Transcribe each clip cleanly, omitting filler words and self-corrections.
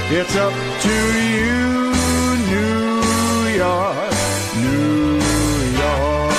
It's up to you, New York, New York.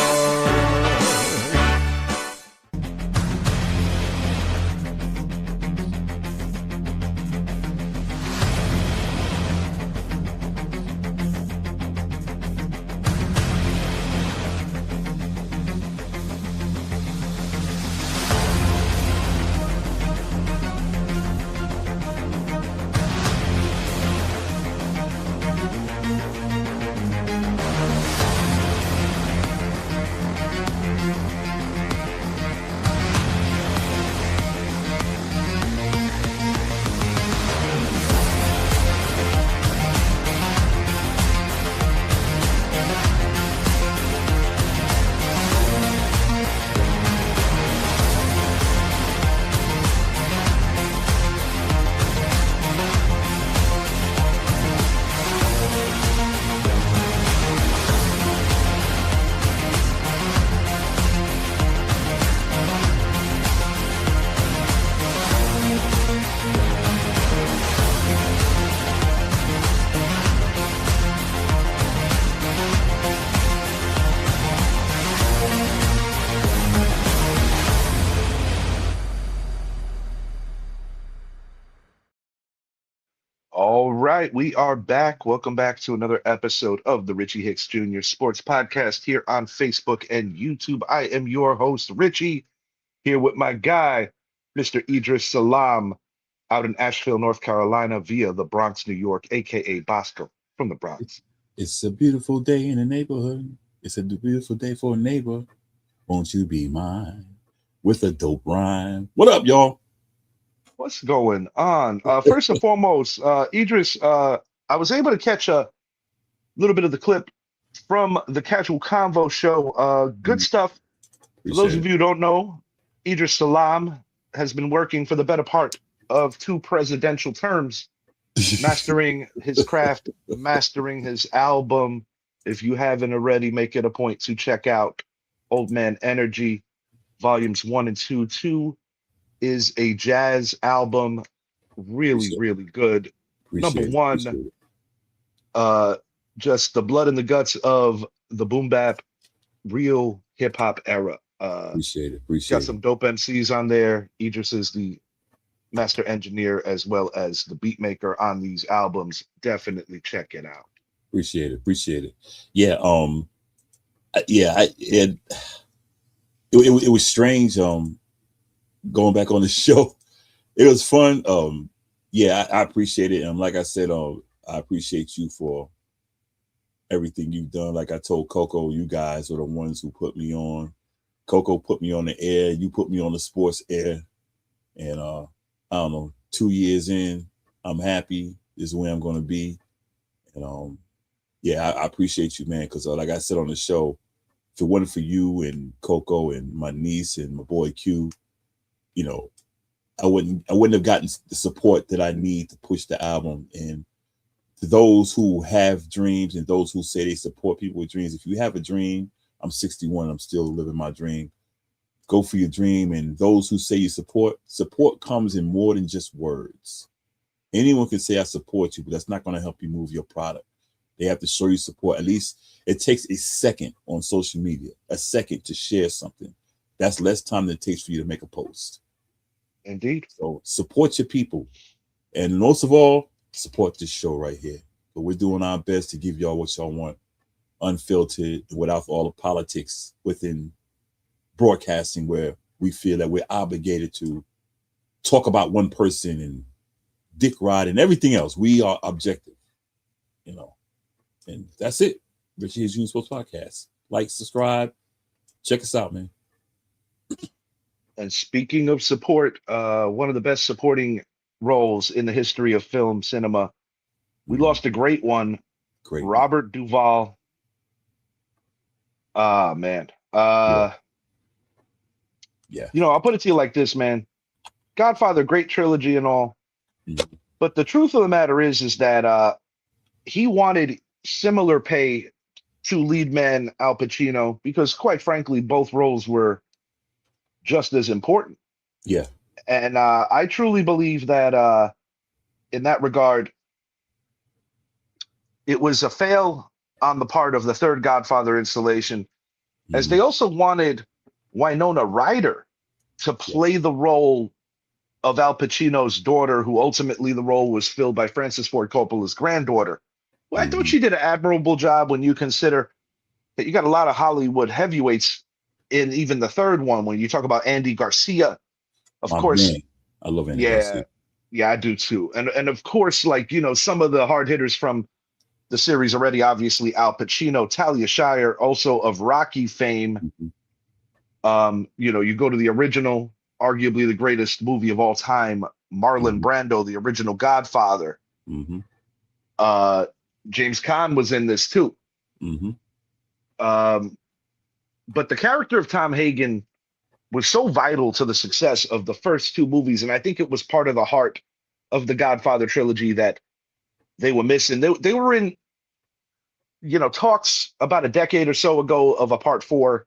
All right, we are back. Welcome back to another episode of the Richie Hicks Jr. Sports Podcast here on Facebook and YouTube. I am your host, Richie, here with my guy, Mr. Idris Salam, out in Asheville, North Carolina, via the Bronx, New York, aka Bosco from the Bronx. It's a beautiful day in the neighborhood. It's a beautiful day for a neighbor. Won't you be mine? With a dope rhyme. What up, y'all? What's going on? First and foremost, Idris, I was able to catch a little bit of the clip from the Casual Convo show. Good stuff. For those of you who don't know, Idris Salam has been working for the better part of 2 presidential terms, mastering his craft, mastering his album. If you haven't already, make it a point to check out Old Man Energy, volumes 1 and 2. 2 is a jazz album, really good. Number 1, just the blood and the guts of the boom bap, real hip hop era. Appreciate it. Got some dope MCs on there. Idris is the master engineer as well as the beat maker on these albums. Definitely check it out. Appreciate it. Yeah. It was strange. Going back on the show, it was fun. I appreciate it. And like I said, I appreciate you for everything you've done. Like I told Coco, you guys are the ones who put me on. Coco put me on the air. You put me on the sports air. And I don't know, 2 years in, I'm happy. This is where I'm going to be. And I appreciate you, man. Because like I said on the show, if it wasn't for you and Coco and my niece and my boy Q, I wouldn't have gotten the support that I need to push the album. And to those who have dreams and those who say they support people with dreams, if you have a dream, I'm 61, I'm still living my dream. Go for your dream. And those who say you support comes in more than just words. Anyone can say I support you, but that's not going to help you move your product. They have to show you support. At least it takes a second on social media, a second to share something. That's less time than it takes for you to make a post. Indeed. So support your people. And most of all, support this show right here. But we're doing our best to give y'all what y'all want, unfiltered, without all the politics within broadcasting, where we feel that we're obligated to talk about one person and dick ride and everything else. We are objective, and that's it. Richie Hicks Jr. Sports Podcast. Like, subscribe, check us out, man. And speaking of support, one of the best supporting roles in the history of film cinema, we lost a great one. Robert Duvall. Man. Yeah. I'll put it to you like this, man. Godfather, great trilogy and all. Mm-hmm. But the truth of the matter is that he wanted similar pay to lead man Al Pacino because, quite frankly, both roles were just as important. Yeah. And I truly believe that in that regard, it was a fail on the part of the third Godfather installation, as they Mhm. also wanted Winona Ryder to Yeah. play the role of Al Pacino's daughter, who ultimately the role was filled by Francis Ford Coppola's granddaughter. Well, I thought Mhm. she did an admirable job when you consider that you got a lot of Hollywood heavyweights in even the third one. When you talk about Andy Garcia, of My course, man. I love Andy yeah, Garcia. yeah, I do too. And of course, like, some of the hard hitters from the series already, obviously Al Pacino, Talia Shire, also of Rocky fame. Mhm. You go to the original, arguably the greatest movie of all time, Marlon Mhm. Brando, the original Godfather. Mhm. Uh, James Caan was in this too. Mhm. Um, but the character of Tom Hagen was so vital to the success of the first two movies, and I think it was part of the heart of the Godfather trilogy that they were missing. They were in, talks about a decade or so ago of a part four,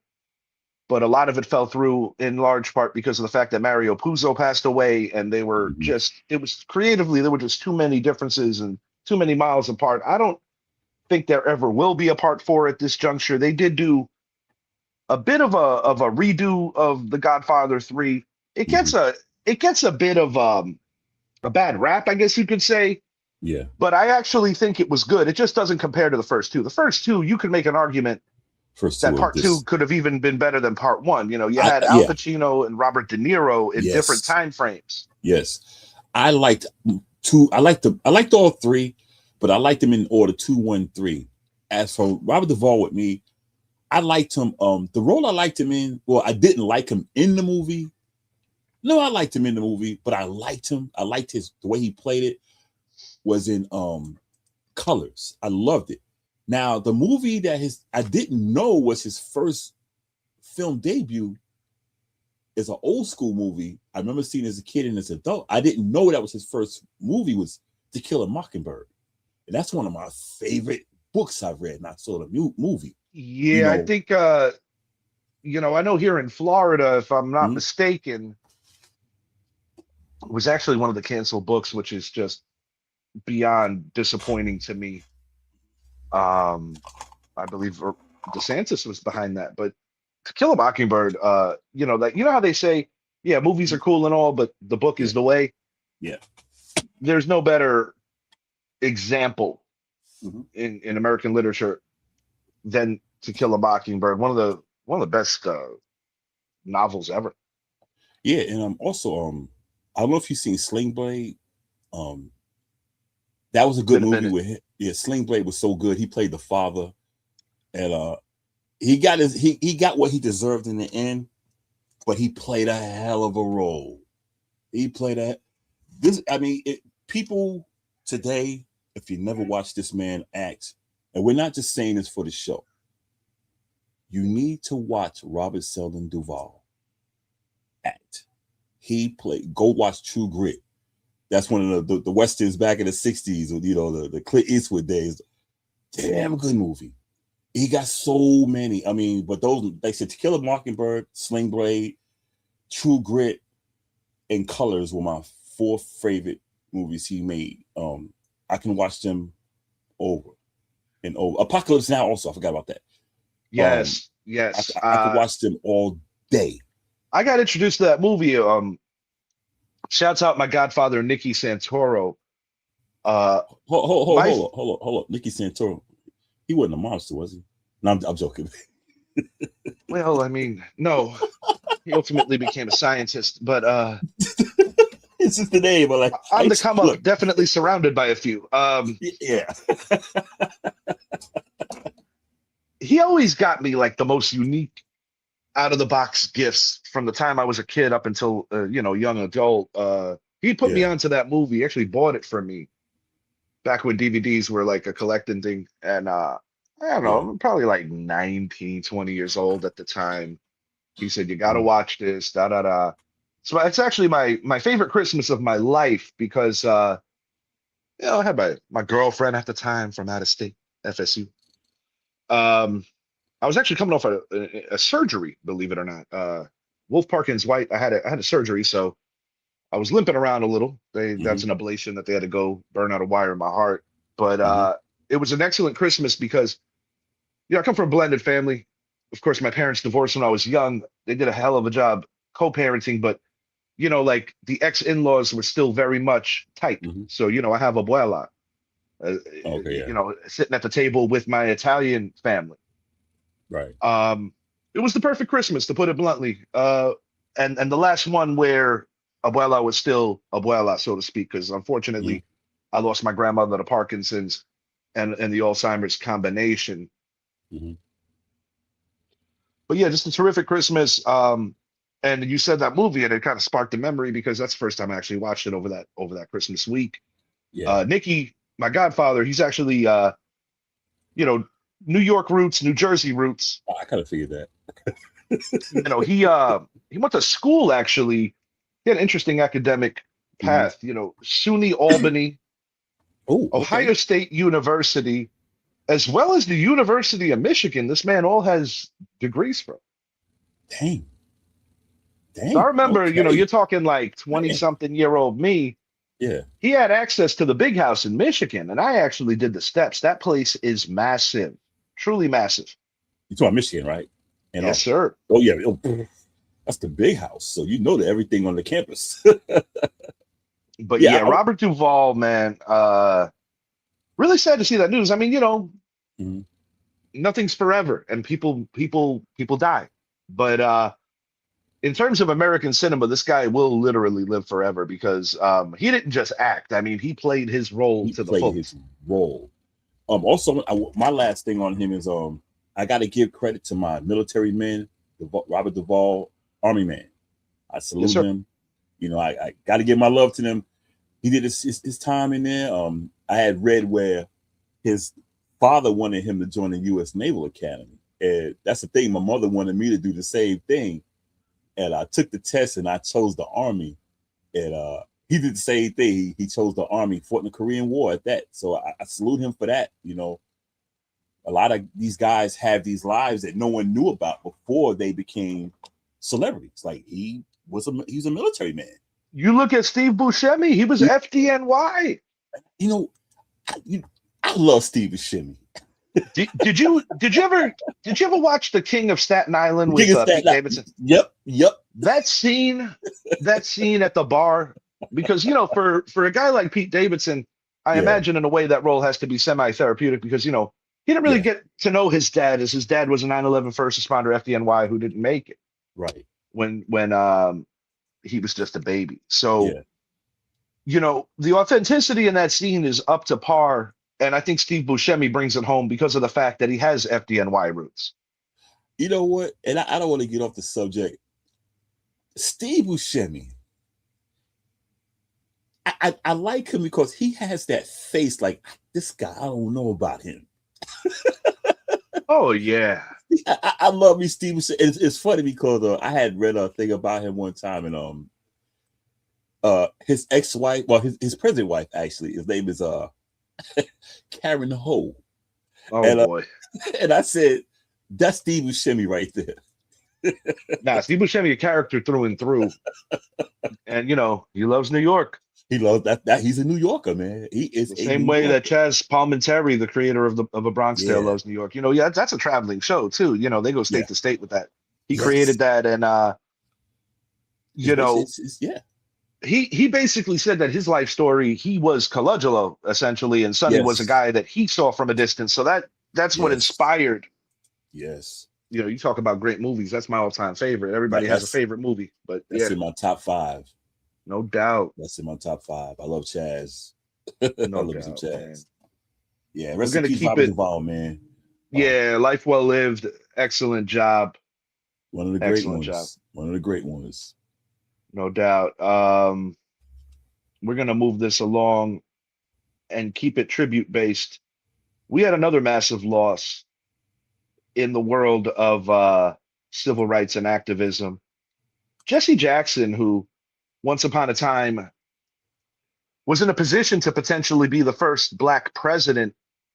but a lot of it fell through in large part because of the fact that Mario Puzo passed away, and Mhm. it was creatively, there were just too many differences and too many miles apart. I don't think there ever will be a part four at this juncture. They did do a bit of a redo of The Godfather 3. It gets Mhm. a bit of a bad rap, I guess you could say, Yeah. but I actually think it was good. It just doesn't compare to the first two. The first two, you could make an argument First that two are part two just could have even been better than part one. You I had Al yeah, Pacino and Robert De Niro in different yes. time frames. Yes. I liked two. I liked all three, but I liked them in order two, one, three. As for Robert Duvall with me, I liked him. The role I liked him in, well, I didn't like him in the movie. No, I liked him in the movie, but I liked him. I liked the way he played it was in Colors. I loved it. Now, the movie that I didn't know was his first film debut is an old school movie. I remember seeing as a kid and as an adult. I didn't know that was his first movie was To Kill a Mockingbird. And that's one of my favorite books I've read, and I saw the movie. You Yeah, I know, think I know here in Florida, if I'm not mm-hmm, mistaken, it was actually one of the canceled books, which is just beyond disappointing to me. Um, I believe DeSantis was behind that, but To Kill a Mockingbird, how they say, yeah, movies are cool and all, but the book yeah, is the way. yeah. There's no better example Mm-hmm. in American literature than To Kill a Mockingbird. One of the best novels ever. Yeah, and also I don't know if you've seen Sling Blade. Um, that was a good Been a movie minute. with him. Yeah, Sling Blade was so good. He played the father, and he got what he deserved in the end, but he played a hell of a role. He played a this. I mean, people today, if you never watched this man act, and we're not just saying this for the show, you need to watch Robert Seldon Duvall act. He played. Go watch True Grit. That's one of the westerns back in the '60s, or the Clint Eastwood days. Damn good movie. He got so many. I mean, but those they said To Kill a Mockingbird, Sling Blade, True Grit, and Colors were my four favorite movies he made. I can watch them over and over. Apocalypse Now also, I forgot about that. Um, Yes, yes. I could watch them all day. I got introduced to that movie. Shouts out my godfather, Nicky Santoro. Uh, my Hold on. Nicky Santoro, he wasn't a monster, was he? No, I'm joking. well, I mean, no, he ultimately became a scientist, but It's just the name, but like, on the come up, look, definitely surrounded by a few. yeah. He always got me like the most unique out of the box gifts from the time I was a kid up until young adult. He put me Yeah. onto that movie. He actually bought it for me back when DVDs were like a collecting thing. And I don't know, Yeah. I'm probably like 19, 20 years old at the time. He said, "You got to Mm. watch this." Da da da. So it's actually my favorite Christmas of my life because I had my girlfriend at the time from out of state, FSU. Um, I was actually coming off a surgery, believe it or not. Wolf Parkins White. I had a surgery, so I was limping around a little. That's Mm-hmm. an ablation that they had to go burn out a wire in my heart. But Mm-hmm. it was an excellent Christmas because I come from a blended family. Of course, my parents divorced when I was young. They did a hell of a job co-parenting, but like the ex-in-laws were still very much tight. Hmm. So, I have abuela, Okay, yeah, sitting at the table with my Italian family. right. Um, it was the perfect Christmas, to put it bluntly. And the last one where abuela was still abuela, so to speak, because Hmm. unfortunately, I lost my grandmother to Parkinson's and the Alzheimer's combination. Hmm. But yeah, just a terrific Christmas. And you said that movie, and it kind of sparked a memory because that's the first time I actually watched it over that Christmas week. Yeah, Nicky, my godfather, he's actually you know, New York roots, New Jersey roots. I kind of figured that. He went to school actually. He had an interesting academic Hmm. path. SUNY Albany, Oh, Ohio okay. State University, as well as the University of Michigan. This man all has degrees from. Dang, So I dang. remember, you're Okay, talking like 20 man. something year old me. Yeah. He had access to the big house in Michigan, and I actually did the steps. That place is massive, truly massive. You talking about Michigan, right? And Yes, sir. oh yeah, that's the big house. So you know that everything on the campus. But Yeah. yeah, Robert Duvall, man, really sad to see that news. I mean, Mhm. nothing's forever, and people die. But in terms of American cinema, this guy will literally live forever because he didn't just act. I mean, he played his role He to the played his fullest. role. Also, my last thing on him is I got to give credit to my military men, Robert Duvall, Army man. I Yes, salute sir. him. I got to give my love to them. He did his time in there. I had read where his father wanted him to join the U.S. Naval Academy, and that's the thing. My mother wanted me to do the same thing, and I took the test and I chose the Army. And he did the same thing. He chose the Army, fought in the Korean War at that. So I salute him for that. A lot of these guys have these lives that no one knew about before they became celebrities. Like he's a military man. You look at Steve Buscemi, he was You, FDNY. you know, I love Steve Buscemi. Did you ever watch The King of Staten Island with Biggest that, Pete Davidson? yep, yep, That scene, that scene at the bar, because for a guy like Pete Davidson, I yeah, imagine in a way that role has to be semi-therapeutic because he didn't really yeah, get to know his dad, as his dad was a 9/11 first responder FDNY who didn't make it right, when he was just a baby. So yeah. the authenticity in that scene is up to par, and I think Steve Buscemi brings it home because of the fact that he has FDNY roots. You know what? And I don't want to get off the subject. Steve Buscemi, I like him because he has that face like this guy. I don't know about him. Oh yeah. I love me, Steve Buscemi. It's funny because I had read a thing about him one time, and his ex-wife, well, his present wife actually, his name is Karen Ho, Oh and boy. and I said that's Steve Buscemi right there. Nah, Steve Buscemi a character through and through, and he loves New York He loves that he's a New Yorker, man. He is the a same New way that Yorker. Chaz Palminteri, the creator of A Bronx Tale, Yeah, loves New York. Yeah, that's a traveling show too. They go yeah, state to state with that. He yes. created that, and It's you basically know, yeah, he basically said that his life story, he was Colangelo essentially, and Sonny was a yes, guy that he saw from a distance. So that's what yes, inspired. yes. You talk about great movies. That's my all-time favorite. Everybody has a That's favorite movie, but that's yeah, in my top five. no doubt, That's in my top five. I love Chaz. I no love me some doubt, man. Chaz. Yeah, We're rest in gonna peace, keep Robert it. Duvall, man. Um, Yeah, life well lived. Excellent job. one of the great Excellent job. ones. One of the great ones. No doubt. We're gonna move this along and keep it tribute based. We had another massive loss in the world of civil rights and activism. Jesse Jackson, who once upon a time was in a position to potentially be the first black president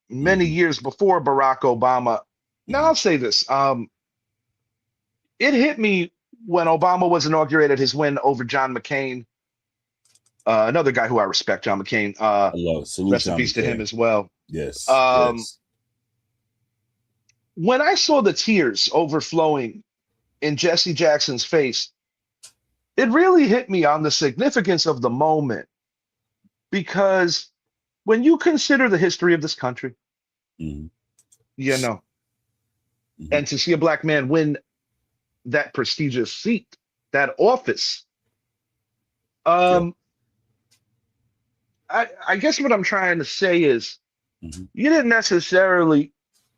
many Hmm. years before Barack Obama. Now Hmm. I'll say this. It hit me when Obama was inaugurated, his win over John McCain, another guy who I respect, John McCain. I love it. Salute Rest in John peace to him McCain. as well. Yes. Um, Yes. when I saw the tears overflowing in Jesse Jackson's face, it really hit me on the significance of the moment because when you consider the history of this country, Hmm. you know, Hmm. and to see a black man win that prestigious seat, that office, Yeah. um, I guess what I'm trying to say is Hmm. you didn't necessarily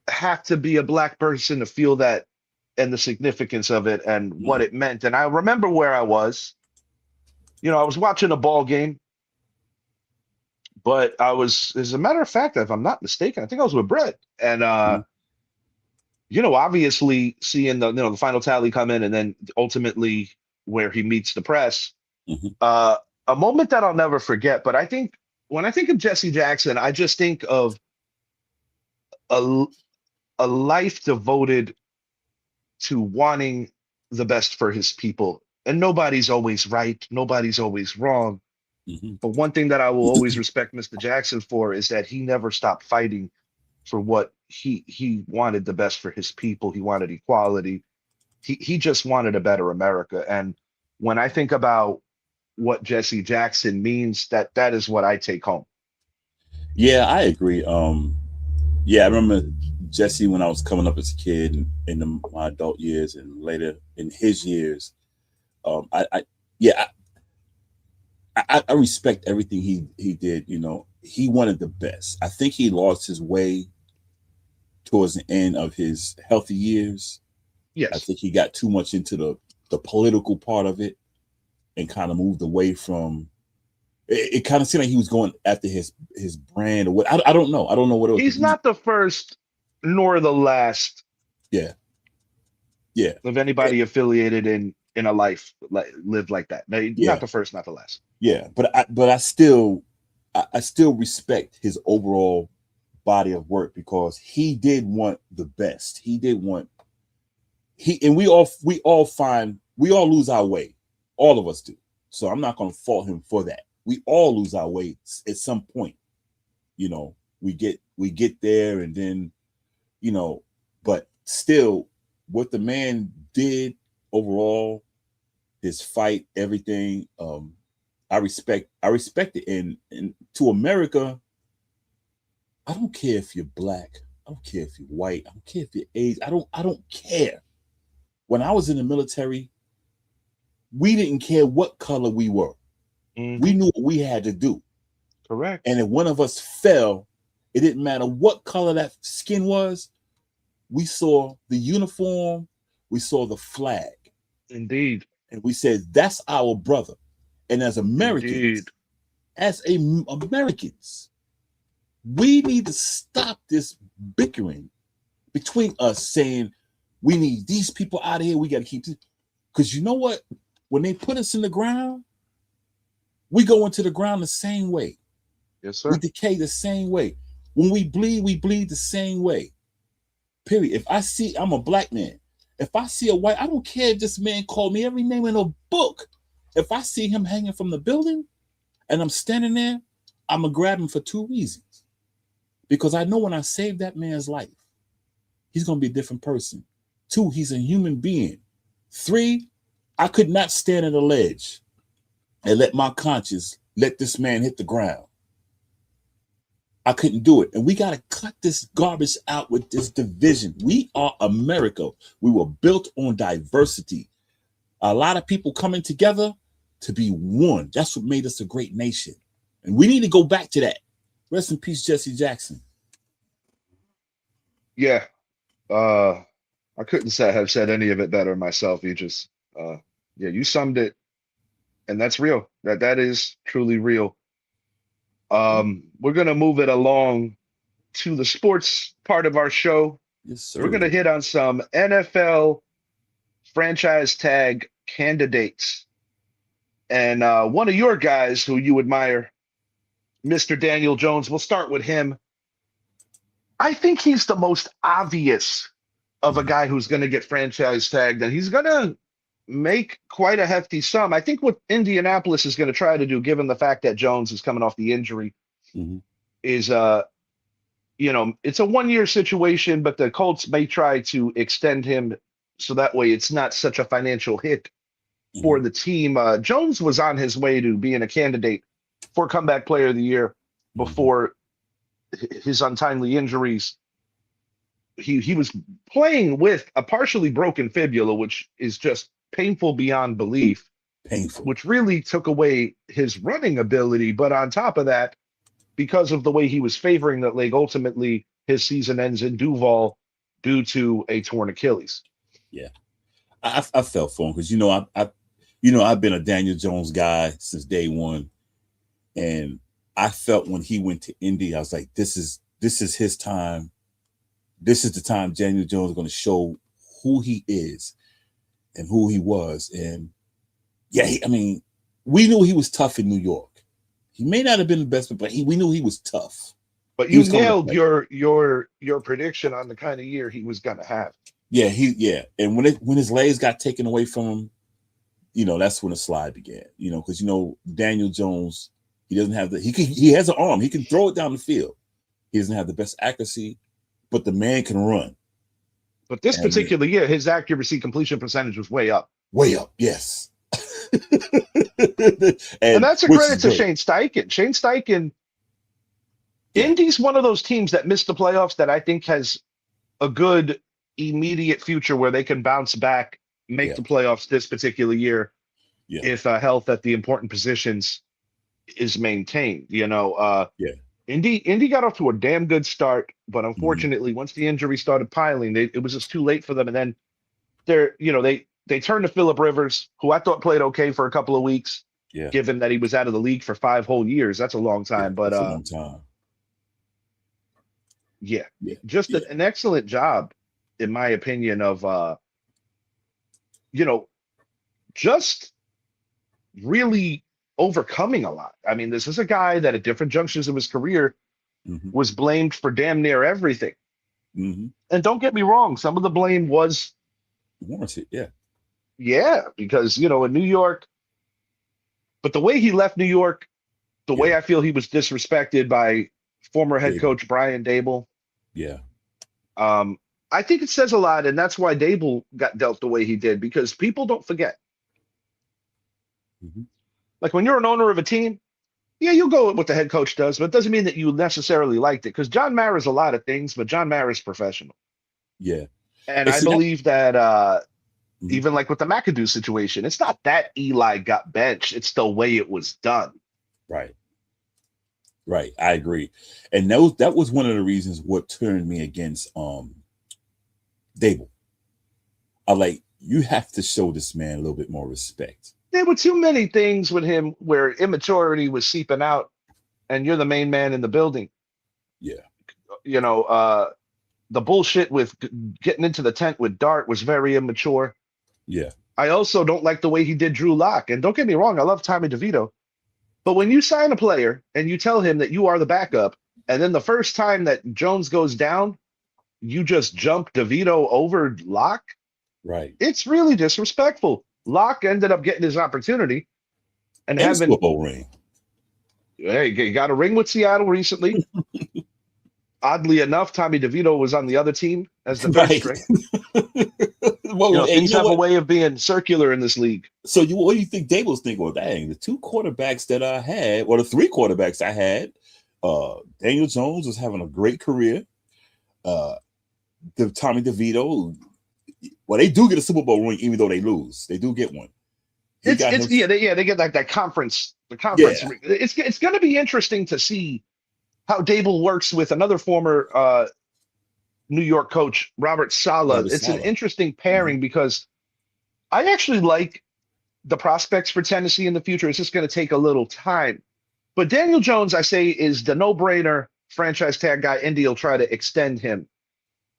have to be a black person to feel that and the significance of it and what Hmm. it meant. And I remember where I was. I was watching a ball game, but I was, as a matter of fact, if I'm not mistaken, I think I was with Brett. And Hmm. obviously seeing the final tally come in and then ultimately where he meets the press, Hmm. uh, a moment that I'll never forget. But I think when I think of Jesse Jackson, I just think of a, a life devoted to wanting the best for his people. And nobody's always right, nobody's always wrong. Hmm. But one thing that I will always respect Mr. Jackson for is that he never stopped fighting for what he wanted the best for his people. He wanted equality. He just wanted a better America. And when I think about what Jesse Jackson means, that is what I take home. Yeah, I agree. Yeah, I remember Jesse when I was coming up as a kid and my adult years and later in his years. I yeah, I respect everything he did. He wanted the best. I think he lost his way towards the end of his healthy years. I Yes, think he got too much into the political part of it and kind of moved away from. It kind of seemed like he was going after his brand or what. I don't know. I don't know what it was, but he's he. not the first nor the last Yeah, yeah. of anybody affiliated in a life like lived like that. No, not Yeah, the first, not the last. yeah, but I still respect his overall body of work because he did want the best. He did want he and we all lose our way. All of us do. So I'm not going to fault him for that. We all lose our way at some point. We get there and then, you know, but still what the man did overall, his fight, everything, I respect it. And to America, I don't care if you're black. I don't care if you're white. I don't care if you're Asian. I don't care. When I was in the military, we didn't care what color we were. We Hmm. knew what we had to do. Correct. And if one of us fell, it didn't matter what color that skin was. We saw the uniform, we saw the flag, Indeed. and we said, that's our brother. And Indeed. Americans, we need to stop this bickering between us saying we need these people out of here. We got to keep this. Because you know what? When they put us in the ground, we go into the ground the same way. Yes, We sir. decay the same way. When we bleed the same way. Period. I'm a black man. If I see a white, I don't care if this man called me every name in a book. If I see him hanging from the building and I'm standing there, I'm going to grab him for two reasons. Because I know when I save that man's life, he's going to be a different person. Two, he's a human being. Three, I could not stand at a ledge and let my conscience let this man hit the ground. I couldn't do it. And we got to cut this garbage out with this division. We are America. We were built on diversity. A lot of people coming together to be one. That's what made us a great nation. And we need to go back to that. Rest in peace, Jesse Jackson. Yeah. Uh, I couldn't have said any of it better myself. Uh, yeah, you summed it, and that's real. That is truly real. Yeah. We're gonna move it along to the sports part of our show. Yes, We're sir. gonna hit on some NFL franchise tag candidates, and one of your guys who you admire, Mr. Daniel Jones. We'll start with him. I think he's the most obvious of a Mhm. guy who's going to get franchise tagged, and he's going to make quite a hefty sum. I think what Indianapolis is going to try to do, given the fact that Jones is coming off the injury, Mhm. is it's a 1 year situation, but the Colts may try to extend him so that way it's not such a financial hit for Mhm. the team. Jones was on his way to being a candidate for comeback player of the year Mhm. before his untimely injuries. He was playing with a partially broken fibula, which is just painful beyond belief, Painful. which really took away his running ability. But on top of that, because of the way he was favoring that leg, ultimately his season ends in Duval due to a torn Achilles. Yeah, I felt for him because I've been a Daniel Jones guy since day one, and I felt when he went to Indy, I was like, this is his time. This is the time Daniel Jones is going to show who he is and who he was. And yeah, I mean, we knew he was tough in New York. He may not have been the best, but we knew he was tough. But He you was coming to nailed play. your prediction on the kind of year he was going to have. Yeah. And when his legs got taken away from him, that's when the slide began. Because Daniel Jones, he doesn't have he has an arm, he can throw it down the field. He doesn't have the best accuracy, but the man can run. But this And particular year, his accuracy completion percentage was way up. way up, yes. And And that's a which is credit to great. Shane Steichen. Shane Steichen, Yeah, Indy's one of those teams that missed the playoffs that I think has a good immediate future where they can bounce back, make yeah, the playoffs this particular year yeah, if health at the important positions is maintained. yeah. Indy got off to a damn good start, but Mhm. unfortunately, once the injury started piling, it was just too late for them. And then they turned to Philip Rivers, who I thought played okay for a couple of weeks, Yeah, given that he was out of the league for 5 whole years. That's a long yeah. time, but That's a long time. yeah, Yeah, just yeah, an excellent job, in my opinion, of you know, just really overcoming a lot. I mean, this is a guy that at different junctions of his career hmm, was blamed for damn near everything. hmm. And don't get me wrong, some of the blame was, Warranted. Yeah, yeah, because, in New York, but the way he left New York, the yeah. way I feel he was disrespected by former head Dable. coach Brian Dable, Yeah. um, I think it says a lot. And that's why Dable got dealt the way he did, because people don't forget. Hmm. Like when you're an owner of a team, yeah, you'll go with what the head coach does, but it doesn't mean that you necessarily liked it because John Mara's a lot of things, but John Mara's professional. Yeah. And And I see that. believe that Mhm. even like with the McAdoo situation, it's not that Eli got benched, it's the way it was done. Right. Right. I agree. And that was one of the reasons what turned me against Dable. I like you have to show this man a little bit more respect. There were too many things with him where immaturity was seeping out, and you're the main man in the building. Yeah. You know, the bullshit with getting into the tent with Dart was very immature. Yeah. I also don't like the way he did Drew Lock. And don't get me wrong, I love Tommy DeVito. But when you sign a player and you tell him that you are the backup, and then the first time that Jones goes down, you just jump DeVito over Lock, Right. it's really disrespectful. Lock ended up getting his opportunity and And a Super having, Bowl ring. hey, he got a ring with Seattle recently. Oddly enough, Tommy DeVito was on the other team as the third Right. string. Well, and you Things know have a what? way of being circular in this league. So what do you think Dable's thinking? Well, dang, the two quarterbacks that I had, or the three quarterbacks I had, Daniel Jones was having a great career. Uh, the Tommy DeVito, well, they do get a Super Bowl ring even though they lose. They do get one. He got him. They get like that conference, the conference. Yeah, It's going to be interesting to see how Dable works with another former New York coach, Robert Saleh. Robert It's an Saleh. interesting Hmm. pairing because I actually like the prospects for Tennessee in the future. It's just going to take a little time. But Daniel Jones, I say, is the no-brainer franchise tag guy. Indy will try to extend him.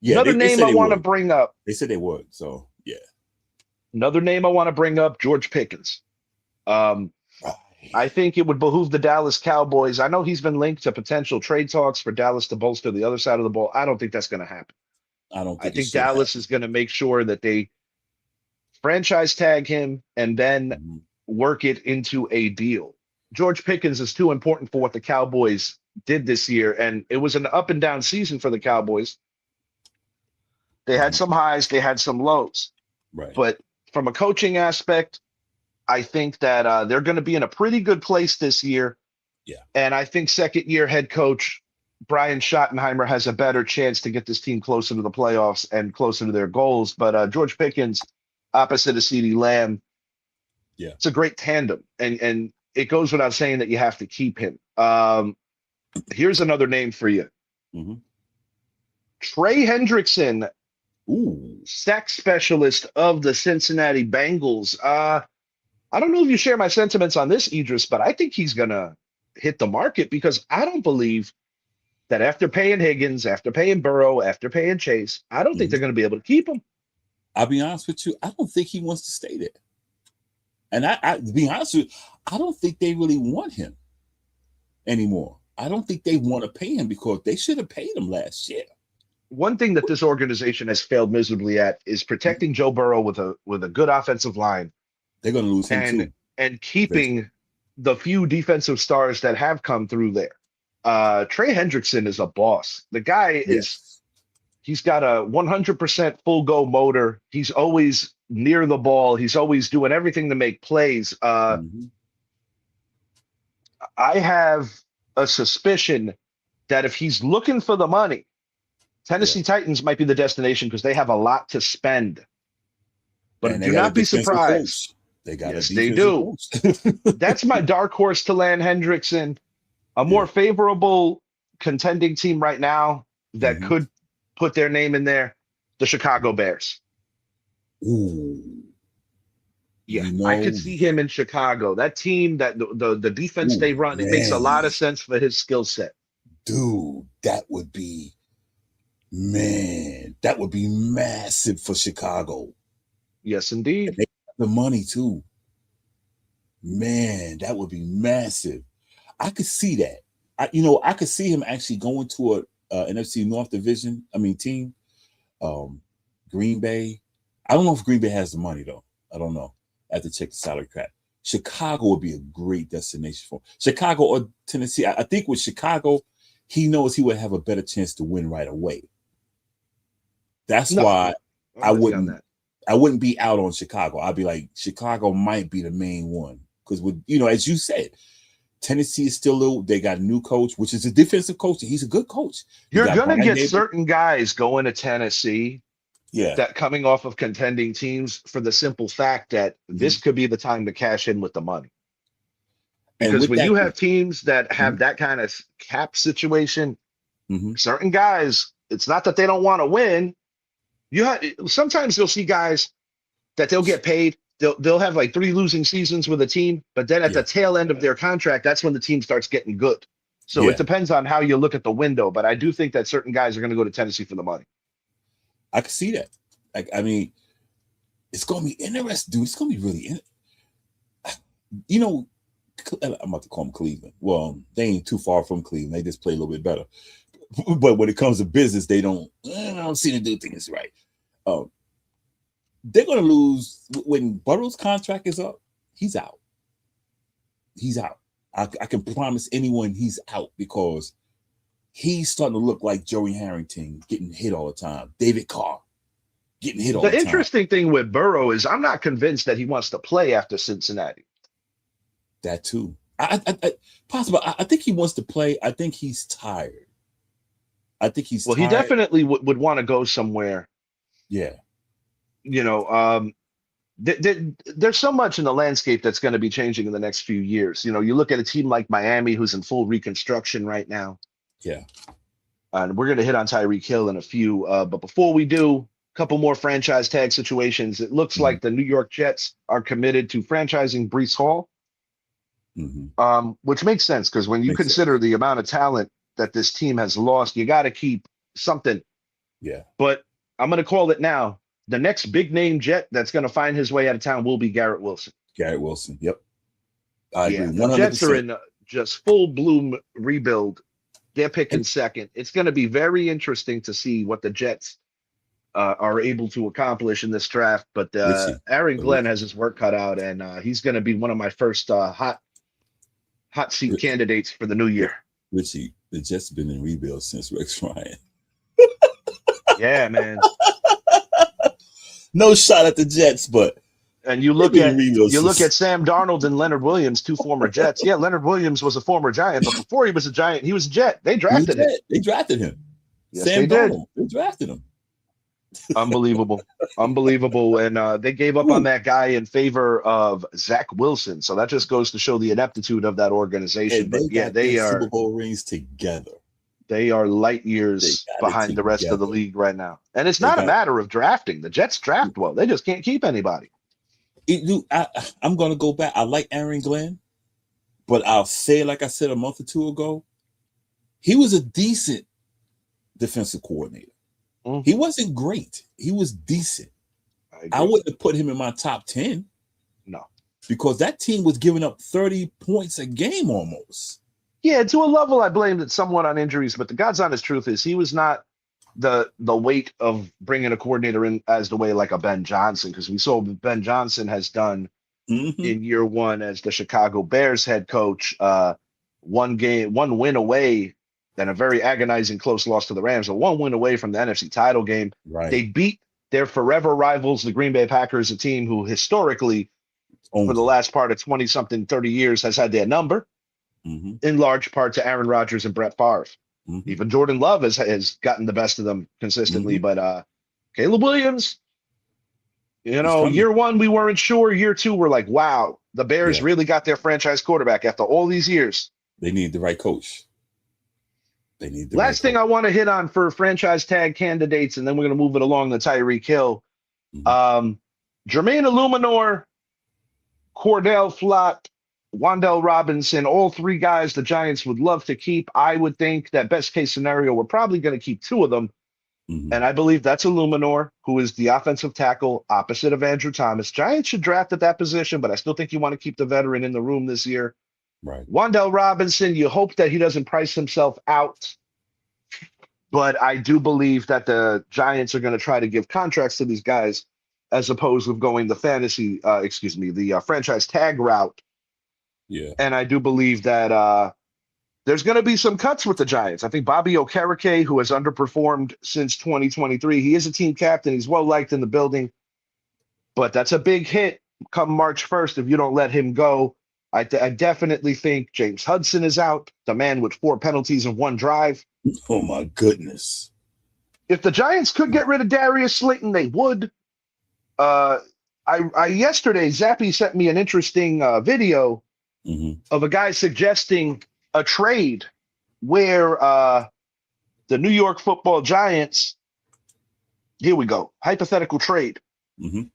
Yeah, Another they name said I they want to would. bring up. They said they would. So yeah. Another name I want to bring up. George Pickens. Um, Right. I think it would behoove the Dallas Cowboys. I know he's been linked to potential trade talks for Dallas to bolster the other side of the ball. I don't think that's going to happen. I don't I think it think should Dallas is happen. going to make sure that they franchise tag him and then Mhm. work it into a deal. George Pickens is too important for what the Cowboys did this year, and it was an up and down season for the Cowboys. They had some highs, they had some lows, Right. but from a coaching aspect, I think that they're going to be in a pretty good place this year. Yeah. And I think second year head coach Brian Schottenheimer has a better chance to get this team closer to the playoffs and closer to their goals. But George Pickens, opposite of CeeDee Lamb, Yeah. it's a great tandem. And it goes without saying that you have to keep him. Here's another name for you. Mm-hmm. Trey Hendrickson, Ooh. sack specialist of the Cincinnati Bengals. I don't know if you share my sentiments on this, Idris, but I think he's going to hit the market because I don't believe that after paying Higgins, after paying Burrow, after paying Chase, I don't think they're going to be able to keep him. I'll be honest with you. I don't think he wants to stay there. And to be honest with you, I don't think they really want him anymore. I don't think they want to pay him because they should have paid him last year. One thing that this organization has failed miserably at is protecting Joe Burrow with a good offensive line. They're going to lose him too. And keeping the few defensive stars that have come through there. Trey Hendrickson is a boss. The guy he's got a 100% full go motor. He's always near the ball. He's always doing everything to make plays. I have a suspicion that if he's looking for the money, Tennessee Titans might be the destination because they have a lot to spend. But do not be surprised. They got they do. That's my dark horse to land Hendrickson. A more favorable contending team right now that could put their name in there, the Chicago Bears. Ooh. Yeah, I could see him in Chicago. That team, that the defense they run, it makes a lot of sense for his skill set. Dude, that would be massive for Chicago. Yes, indeed. And they have the money too. Man, that would be massive. I could see that. I could see him actually going to a NFC North division. Team. Green Bay. I don't know if Green Bay has the money though. I don't know. I have to check the salary cap. Chicago would be a great destination for him. Chicago or Tennessee. I think with Chicago, he knows he would have a better chance to win right away. That's why I wouldn't be out on Chicago. I'd be like, Chicago might be the main one. Because as you said, Tennessee is still they got a new coach, which is a defensive coach. He's a good coach. You're going to get certain guys going to Tennessee that coming off of contending teams for the simple fact that this could be the time to cash in with the money. Because when you have teams that have that kind of cap situation, certain guys, it's not that they don't want to win. Sometimes you'll see guys that they'll get paid. They'll have like 3 losing seasons with a team, but then at the tail end of their contract, that's when the team starts getting good. So it depends on how you look at the window. But I do think that certain guys are going to go to Tennessee for the money. I can see that. It's going to be interesting, dude. It's going to be really I'm about to call them Cleveland. Well, they ain't too far from Cleveland. They just play a little bit better. But when it comes to business, I don't see them do things right. They're going to lose when Burrow's contract is up. He's out. He's out. I can promise anyone he's out because he's starting to look like Joey Harrington getting hit all the time. David Carr getting hit all the time. The interesting thing with Burrow is I'm not convinced that he wants to play after Cincinnati. That too. I think he wants to play. I think he's tired. Tired. He definitely would want to go somewhere. Yeah. There's so much in the landscape that's going to be changing in the next few years. You look at a team like Miami, who's in full reconstruction right now. Yeah. And we're going to hit on Tyreek Hill in a few. But before we do, a couple more franchise tag situations. It looks like the New York Jets are committed to franchising Breece Hall, which makes sense because when you consider the amount of talent that this team has lost, you got to keep something. Yeah. But I'm going to call it now. The next big name Jet that's going to find his way out of town will be Garrett Wilson. Garrett Wilson. Yep. I agree. The Jets are in just full bloom rebuild. They're picking second. It's going to be very interesting to see what the Jets are able to accomplish in this draft. But Aaron Glenn has his work cut out, and he's going to be one of my first hot seat candidates for the new year. Richie, the Jets been in rebuild since Rex Ryan. Yeah, man. No shot at the Jets, but And they've been in rebuild you look since. at Sam Darnold and Leonard Williams, two former Jets. Yeah, Leonard Williams was a former Giant, but before he was a Giant, he was a Jet. They He was a drafted him. Jet. They drafted him. Yes, they Sam did. Darnold. They drafted him. Unbelievable. Unbelievable. And they gave up on Ooh, that guy in favor of Zach Wilson. So that just goes to show the ineptitude of that organization. and But they yeah, got their Super Bowl rings together. they are light They years got it behind the rest of the together. league right now. And it's They not a got matter of drafting. The Jets draft well. They just can't keep anybody. I'm going to go back. I like Aaron Glenn, but I'll say, like I said a month or two ago, he was a decent defensive coordinator. Mm. He wasn't great. He was decent. I agree. wouldn't have put him in my top 10. No. Because that team was giving up 30 points a game almost. Yeah, to a level, I blamed it somewhat on injuries, but the God's honest truth is he was not the weight of bringing a coordinator in as the way like a Ben Johnson, because we saw what Ben Johnson has done in year one as the Chicago Bears head coach. One win away, and a very agonizing close loss to the Rams, but one win away from the NFC title game. Right. They beat their forever rivals, the Green Bay Packers, a team who historically, for the last part of 20-something, 30 years, has had their number, in large part to Aaron Rodgers and Brett Favre. Even Jordan Love has gotten the best of them consistently. But Caleb Williams, year one, we weren't sure. Year two, we're like, wow, the Bears really got their franchise quarterback after all these years. They need the right coach. They need the Last thing I want to hit on for franchise tag candidates, and then we're going to move it along to Tyreek Hill. Jermaine Illuminor, Cordell Flott, Wan'Dale Robinson, all three guys the Giants would love to keep. I would think that best case scenario, we're probably going to keep two of them. And I believe that's Illuminor, who is the offensive tackle opposite of Andrew Thomas. Giants should draft at that position, but I still think you want to keep the veteran in the room this year. Right. Wan'Dale Robinson, you hope that he doesn't price himself out. But I do believe that the Giants are going to try to give contracts to these guys as opposed to going the franchise tag route. Yeah. And I do believe that there's going to be some cuts with the Giants. I think Bobby Okereke, who has underperformed since 2023, he is a team captain. He's well-liked in the building. But that's a big hit come March 1st if you don't let him go. I definitely think James Hudson is out, the man with 4 penalties in one drive. Oh, my goodness. If the Giants could get rid of Darius Slayton, they would. Yesterday, Zappy sent me an interesting video of a guy suggesting a trade where the New York Football Giants, here we go, hypothetical trade. The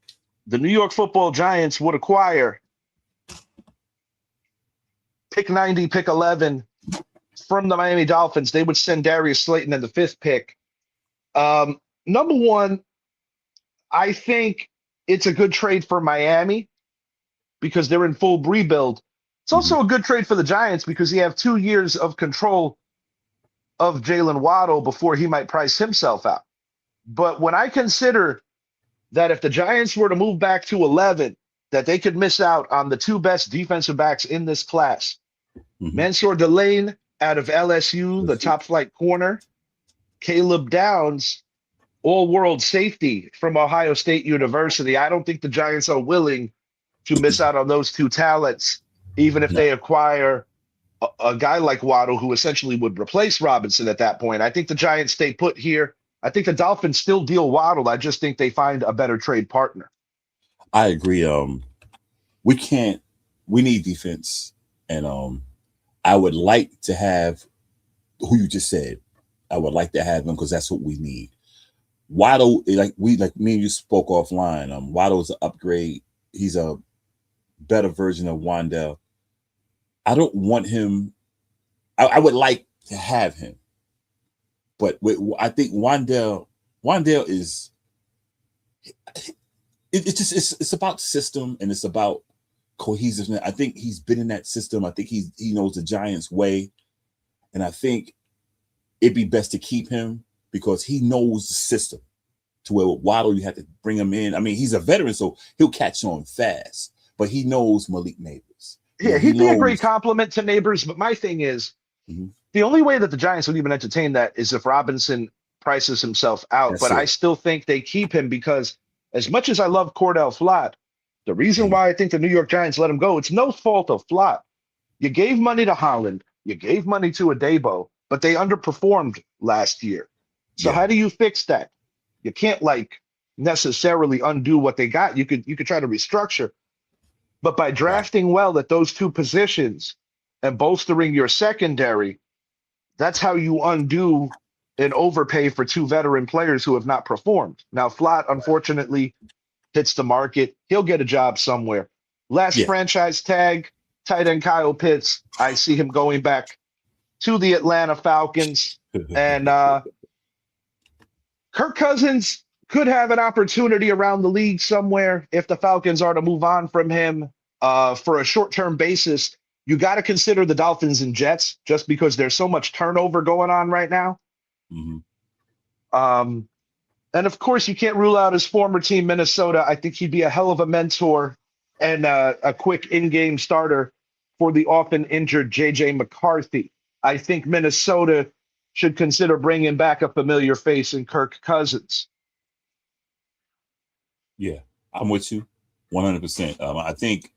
New York Football Giants would acquire pick 90, pick 11 from the Miami Dolphins. They would send Darius Slayton in the 5th pick. Number one, I think it's a good trade for Miami because they're in full rebuild. It's also a good trade for the Giants because you have 2 years of control of Jalen Waddle before he might price himself out. But when I consider that if the Giants were to move back to 11, that they could miss out on the 2 best defensive backs in this class, Mansour Delane out of LSU, the top flight corner, Caleb Downs, all-world safety from Ohio State University. I don't think the Giants are willing to miss out on those 2 talents, even if they acquire a guy like Waddle, who essentially would replace Robinson at that point. I think the Giants stay put here. I think the Dolphins still deal Waddle. I just think they find a better trade partner. I agree. We need defense. And I would like to have who you just said. I would like to have him because that's what we need. Waddle, like me and you spoke offline. Waddle's an upgrade. He's a better version of Wan'Dale. I don't want him. I would like to have him, but I think Wan'Dale is. It's about system and it's about cohesiveness. I think he's been in that system. I think he knows the Giants way, and I think it'd be best to keep him because he knows the system. To where with Waddle, you have to bring him in. I mean, he's a veteran, so he'll catch on fast, but he knows Malik Neighbors. Yeah, he'd be a great compliment to Neighbors, but my thing is, Mhm. The only way that the Giants would even entertain that is if Robinson prices himself out. That's But I it. still think they keep him because as much as I love Cordell Flott, the reason Mhm. why I think the New York Giants let him go, it's no fault of Flott. You gave money to Holland, you gave money to Adebo, but they underperformed last year. So Yeah. how do you fix that? You can't like necessarily undo what they got. You could try to restructure, but by Right. drafting well at those two positions and bolstering your secondary, that's how you undo an overpay for two veteran players who have not performed. Now, Flott, unfortunately, hits the market. He'll get a job somewhere. Last Yeah. franchise tag, tight end Kyle Pitts. I see him going back to the Atlanta Falcons. And Kirk Cousins could have an opportunity around the league somewhere if the Falcons are to move on from him for a short term basis. You got to consider the Dolphins and Jets just because there's so much turnover going on right now. Mhm. Um, and of course, you can't rule out his former team, Minnesota. I think he'd be a hell of a mentor and a quick in game starter for the often injured JJ McCarthy. I think Minnesota should consider bringing back a familiar face in Kirk Cousins. Yeah. I'm with you 100%. I think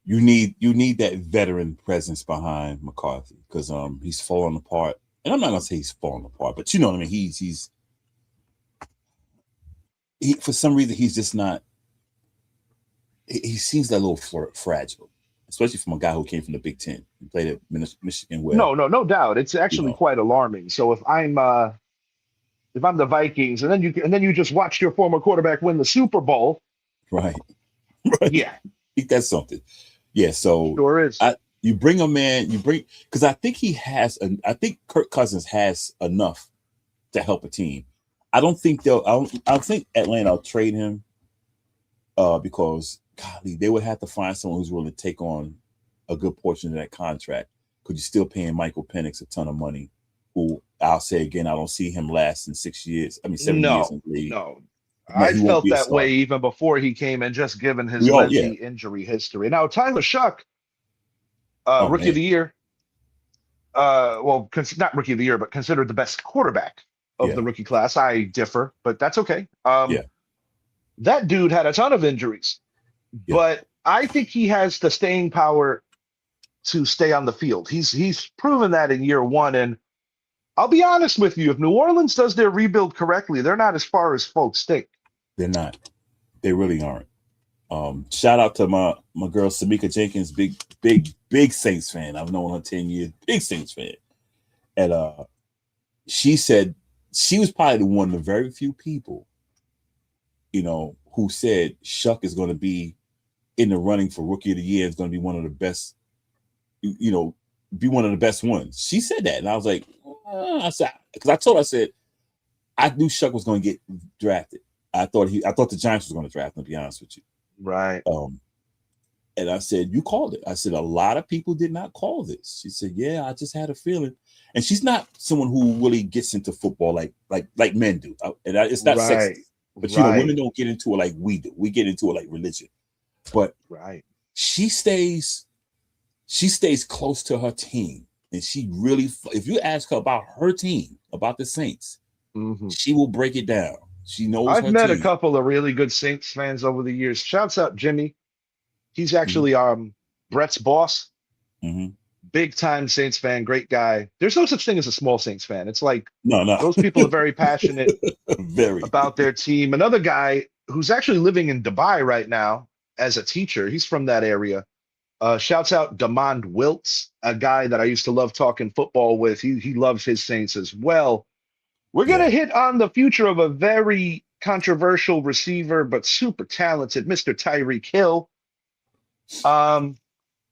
you need that veteran presence behind McCarthy because he's falling apart. And I'm not gonna say he's falling apart, but you know what I mean. He for some reason he's just not. He seems a little fragile, especially from a guy who came from the Big Ten. He played at Michigan, where No doubt. It's you actually know, quite alarming. So if I'm the Vikings and then you just watched your former quarterback win the Super Bowl, right, right. yeah, That's something. Yeah. So sure is. you bring a man, because I think I think Kirk Cousins has enough to help a team. I don't think Atlanta will trade him because golly, they would have to find someone who's willing to take on a good portion of that contract. Because you're still paying Michael Penix a ton of money, who I'll say again, I don't see him lasting 6 years. I mean, 7 years No, in the league. no. No, I he won't felt be a that way starter. even before he came in, just given his We all, yeah. lengthy injury history. Now, Tyler Shuck, Oh rookie of man, the year, well, not rookie of the year, but considered the best quarterback of yeah, the rookie class. I differ, but that's okay. yeah, That dude had a ton of injuries, yeah. but I think he has the staying power to stay on the field. He's proven that in year one. And I'll be honest with you, if New Orleans does their rebuild correctly, they're not as far as folks think. They're not. They really aren't. Shout out to my girl Samika Jenkins, big Saints fan. I've known her 10 years, big Saints fan. And she said she was probably one of the very few people, who said Shuck is going to be in the running for rookie of the year. Is going to be one of the best, you know, be one of the best ones. She said that, and I was like, I said, because I told her, I said I knew Shuck was going to get drafted. I thought the Giants was going to draft him. To be honest with you, Right. and I said, you called it. I said, a lot of people did not call this. She said, yeah, I just had a feeling. And she's not someone who really gets into football like men do. It's not Right. sexist, but women Right. don't get into it like we do. We get into it like religion. But Right. she stays close to her team. And she really, if you ask her about her team, about the Saints, Hmm. she will break it down. She knows I've her met a team. couple of really good Saints fans over the years. Shouts out Jimmy. He's Mhm, actually Brett's boss. mhm. Big time Saints fan, great guy. There's no such thing as a small Saints fan. It's like No. those people are very passionate Very. about their team. Another guy who's actually living in Dubai right now as a teacher, he's from that area. Shouts out Demond Wiltz, a guy that I used to love talking football with. He loves his Saints as well. We're gonna Yeah. hit on the future of a very controversial receiver, but super talented, Mr. Tyreek Hill. Um,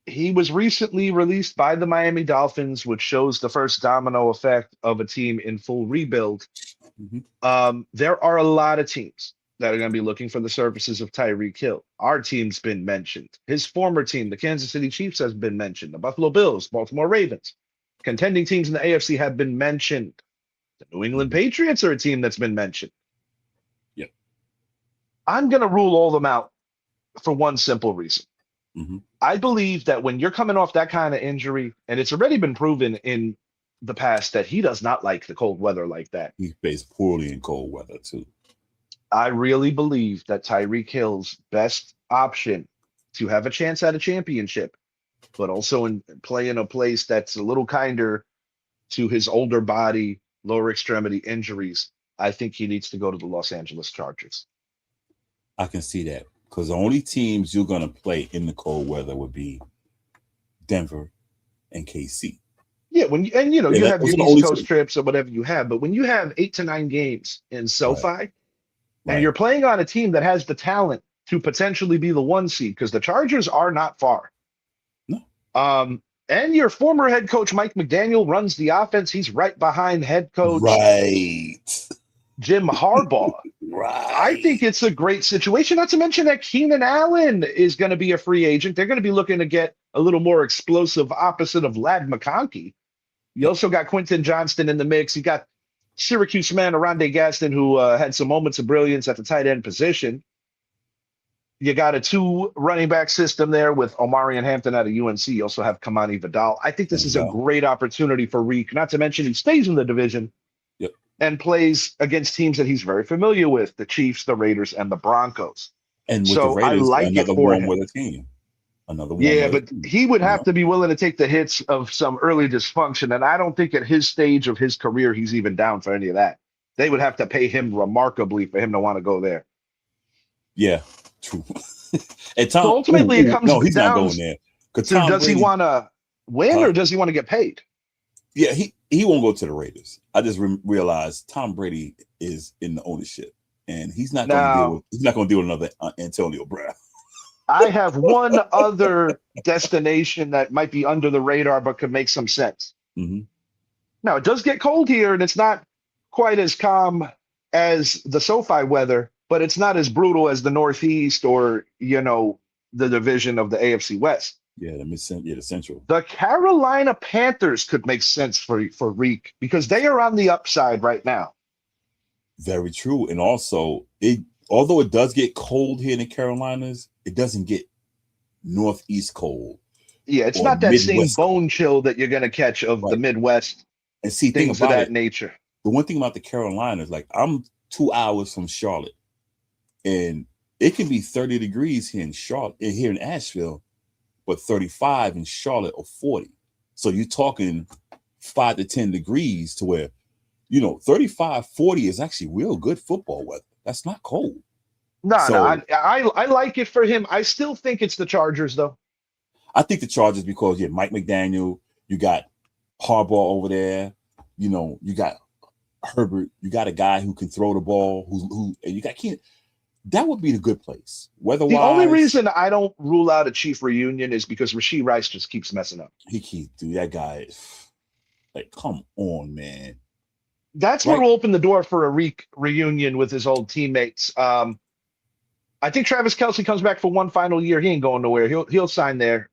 he was recently released by the Miami Dolphins, which shows the first domino effect of a team in full rebuild. Mhm. There are a lot of teams that are going to be looking for the services of Tyreek Hill. Our team's been mentioned. His former team, the Kansas City Chiefs, has been mentioned. The Buffalo Bills, Baltimore Ravens, contending teams in the AFC have been mentioned. The New England Mhm. Patriots are a team that's been mentioned. Yeah. I'm going to rule all them out for one simple reason. Mm-hmm. I believe that when you're coming off that kind of injury, and it's already been proven in the past that he does not like the cold weather like that. He plays poorly in cold weather too. I really believe that Tyreek Hill's best option to have a chance at a championship, but also in play in a place that's a little kinder to his older body, lower extremity injuries. I think he needs to go to the Los Angeles Chargers. I can see that because the only teams you're gonna play in the cold weather would be Denver and KC. Yeah, you have those your are the East only Coast two. trips or whatever you have, but when you have 8 to 9 games in Right, SoFi and right. you're playing on a team that has the talent to potentially be the 1 seed, because the Chargers are not far. No, And your former head coach Mike McDaniel runs the offense. He's right behind head coach right, Jim Harbaugh. I think right. it's a great situation. Not to mention that Keenan Allen is going to be a free agent. They're going to be looking to get a little more explosive opposite of Lad McConkey. You also got Quentin Johnston in the mix. You got Syracuse man Aronde Gaston, who had some moments of brilliance at the tight end position. You got a 2 running back system there with Omarion Hampton out of UNC. You also have Kamani Vidal. I think this And is a great opportunity for Reek, not to mention he stays in the division yep. and plays against teams that he's very familiar with, the Chiefs, the Raiders, and the Broncos. And with the So I Raiders, like it another for warm him. weather team. Another warm Yeah, weather but team. he would You have know, to be willing to take the hits of some early dysfunction. And I don't think at his stage of his career, he's even down for any of that. They would have to pay him remarkably for him to want to go there. yeah, true. And So Tom, ultimately, it comes no, he's not down going there. Because to Tom does he Brady, want to win or does he want to get paid? yeah, he won't go to the Raiders. I just realized Tom Brady is in the ownership, and he's not going to deal Now, with another Antonio Brown. I have one other destination that might be under the radar but could make some sense. Mm-hmm. Now, it does get cold here, and it's not quite as calm as the SoFi weather, but it's not as brutal as the Northeast or, the division of the AFC West. Yeah, the Central. The Carolina Panthers could make sense for Reek because they are on the upside right now. Very true, and also although it does get cold here in the Carolinas, it doesn't get Northeast cold Yeah, it's or not that same Midwest cold. bone chill that you're going to catch of the Right. Midwest, And see, think things of about that it. nature. The one thing about the Carolinas, like I'm 2 hours from Charlotte, and it can be 30 degrees here in Asheville, but 35 in Charlotte or 40. So you're talking 5 to 10 degrees to where, 35, 40 is actually real good football weather. That's not cold. No, So I like it for him. I still think it's the Chargers, though. I think the Chargers because Mike McDaniel, you got Harbaugh over there, you got Herbert, you got a guy who can throw the ball, and you got Keenan. That would be the good place. The only Weather-wise, reason I don't rule out a Chief reunion is because Rashee Rice just keeps messing up. that guy. Like, come on, man. That's what Right? will open the door for a reunion with his old teammates. I think Travis Kelce comes back for one final year. He ain't going nowhere. He'll sign there.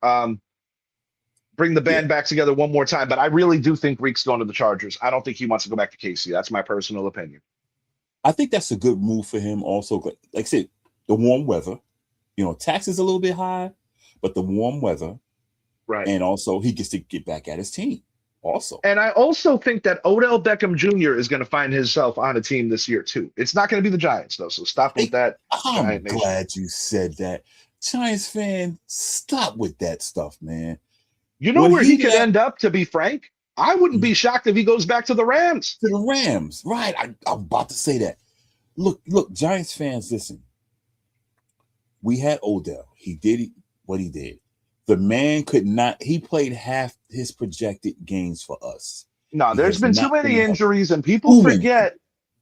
Bring the Yeah. band back together one more time. But I really do think Reek's going to the Chargers. I don't think he wants to go back to KC. That's my personal opinion. I think that's a good move for him also. Like I said, the warm weather, taxes a little bit high, but the warm weather, Right. and also he gets to get back at his team also. And I also think that Odell Beckham Jr. is going to find himself on a team this year, too. It's not going to be the Giants, though. So stop with that. I'm Giant Nation. glad you said that. Giants fan, stop with that stuff, man. You know When where he could end up, to be frank? I wouldn't Mhm. be shocked if he goes back to the Rams. To the Rams, right? I'm about to say that. Look, Giants fans, listen. We had Odell. He did what he did. The man could not. He played half his projected games for us. No, He there's has been too not many been healthy. injuries, and people Too many. forget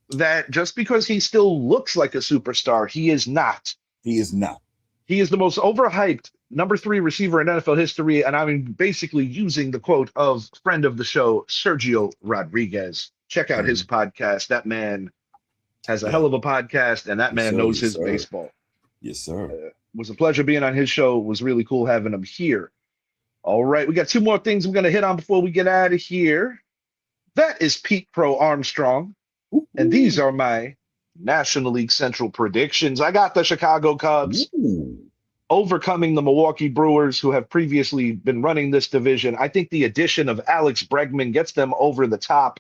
that just because he still looks like a superstar, he is not. He is not. He is the most overhyped number 3 receiver in NFL history, and I'm basically using the quote of friend of the show, Sergio Rodriguez. Check out his podcast. That man has a hell of a podcast, and that man knows his baseball. Yes, sir. It was a pleasure being on his show. It was really cool having him here. All right, we got 2 more things I'm going to hit on before we get out of here. That is Pete Crow Armstrong, and these are my National League Central predictions. I got the Chicago Cubs. overcoming the Milwaukee Brewers, who have previously been running this division. I think the addition of Alex Bregman gets them over the top.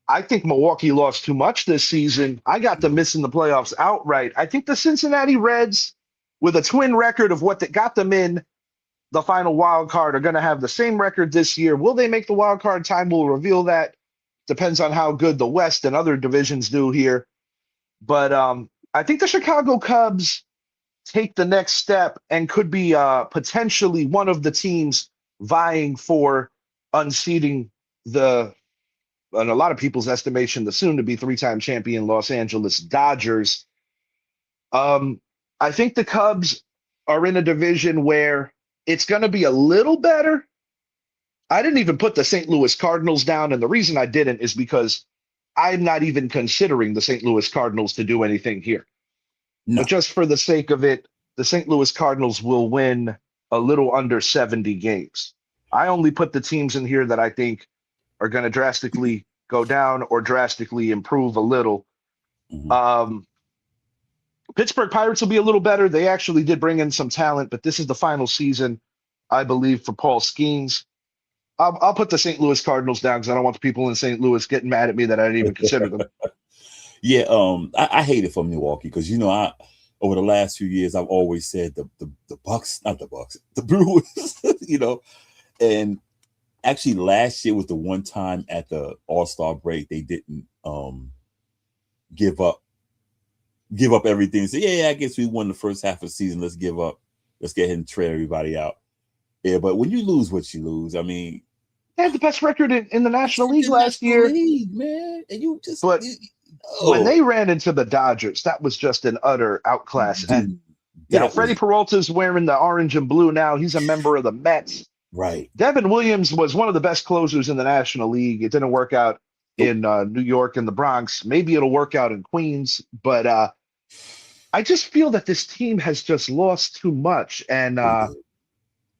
I think Milwaukee lost too much this season. I got them missing the playoffs outright. I think the Cincinnati Reds, with a twin record of what that got them in the final wild card, are going to have the same record this year. Will they make the wild card? Time will reveal that. Depends on how good the West and other divisions do here. But I think the Chicago Cubs take the next step and could be potentially one of the teams vying for unseating the, in a lot of people's estimation, the soon-to-be three-time champion Los Angeles Dodgers. I think the Cubs are in a division where it's going to be a little better. I didn't even put the St. Louis Cardinals down, and the reason I didn't is because I'm not even considering the St. Louis Cardinals to do anything here. No. But just for the sake of it, the St. Louis Cardinals will win a little under 70 games. I only put the teams in here that I think are going to drastically go down or drastically improve a little. Mm-hmm. Pittsburgh Pirates will be a little better. They actually did bring in some talent, but this is the final season, I believe, for Paul Skeens. I'll put the St. Louis Cardinals down because I don't want the people in St. Louis getting mad at me that I didn't even consider them. Yeah, I hate it for Milwaukee because over the last few years I've always said the Bucks, not the Bucks, the Brewers, and actually last year was the one time at the All-Star break they didn't give up everything. So yeah, I guess we won the first half of the season. Let's give up. Let's get ahead and trade everybody out. Yeah, but when you lose what you lose, I mean, they had the best record in the National League last year, man. And you just when they ran into the Dodgers, that was just an utter outclass. And Freddie Peralta's wearing the orange and blue now. He's a member of the Mets. Right. Devin Williams was one of the best closers in the National League. It didn't work out in New York and the Bronx. Maybe it'll work out in Queens, but I just feel that this team has just lost too much, and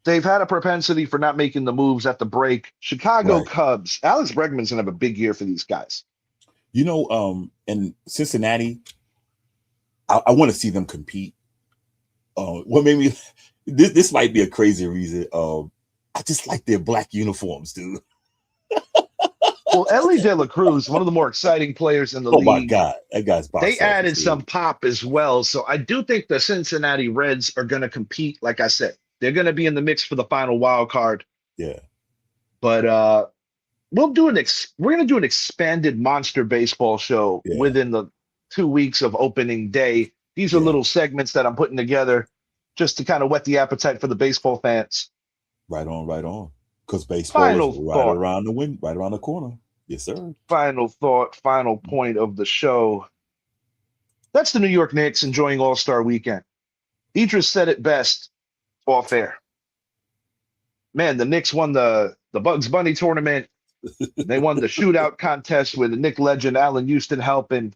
they've had a propensity for not making the moves at the break. Chicago Cubs, Alex Bregman's gonna have a big year for these guys. In Cincinnati, I want to see them compete. What made me this might be a crazy reason. I just like their black uniforms, dude. Well, Ellie De La Cruz, one of the more exciting players in the league. Oh my God, that guy's box They office, added dude. some pop as well, so I do think the Cincinnati Reds are going to compete. Like I said, they're going to be in the mix for the final wild card. Yeah, but we're going to do an expanded Monster Baseball show within the 2 weeks of opening day. These are little segments that I'm putting together just to kind of whet the appetite for the baseball fans. Right on. Because baseball is right around the corner. Yes, sir. Final thought, final point of the show. That's the New York Knicks enjoying All-Star Weekend. Idris said it best off air. Man, the Knicks won the Bugs Bunny tournament. They won the shootout contest with the Knick legend Allen Houston helping.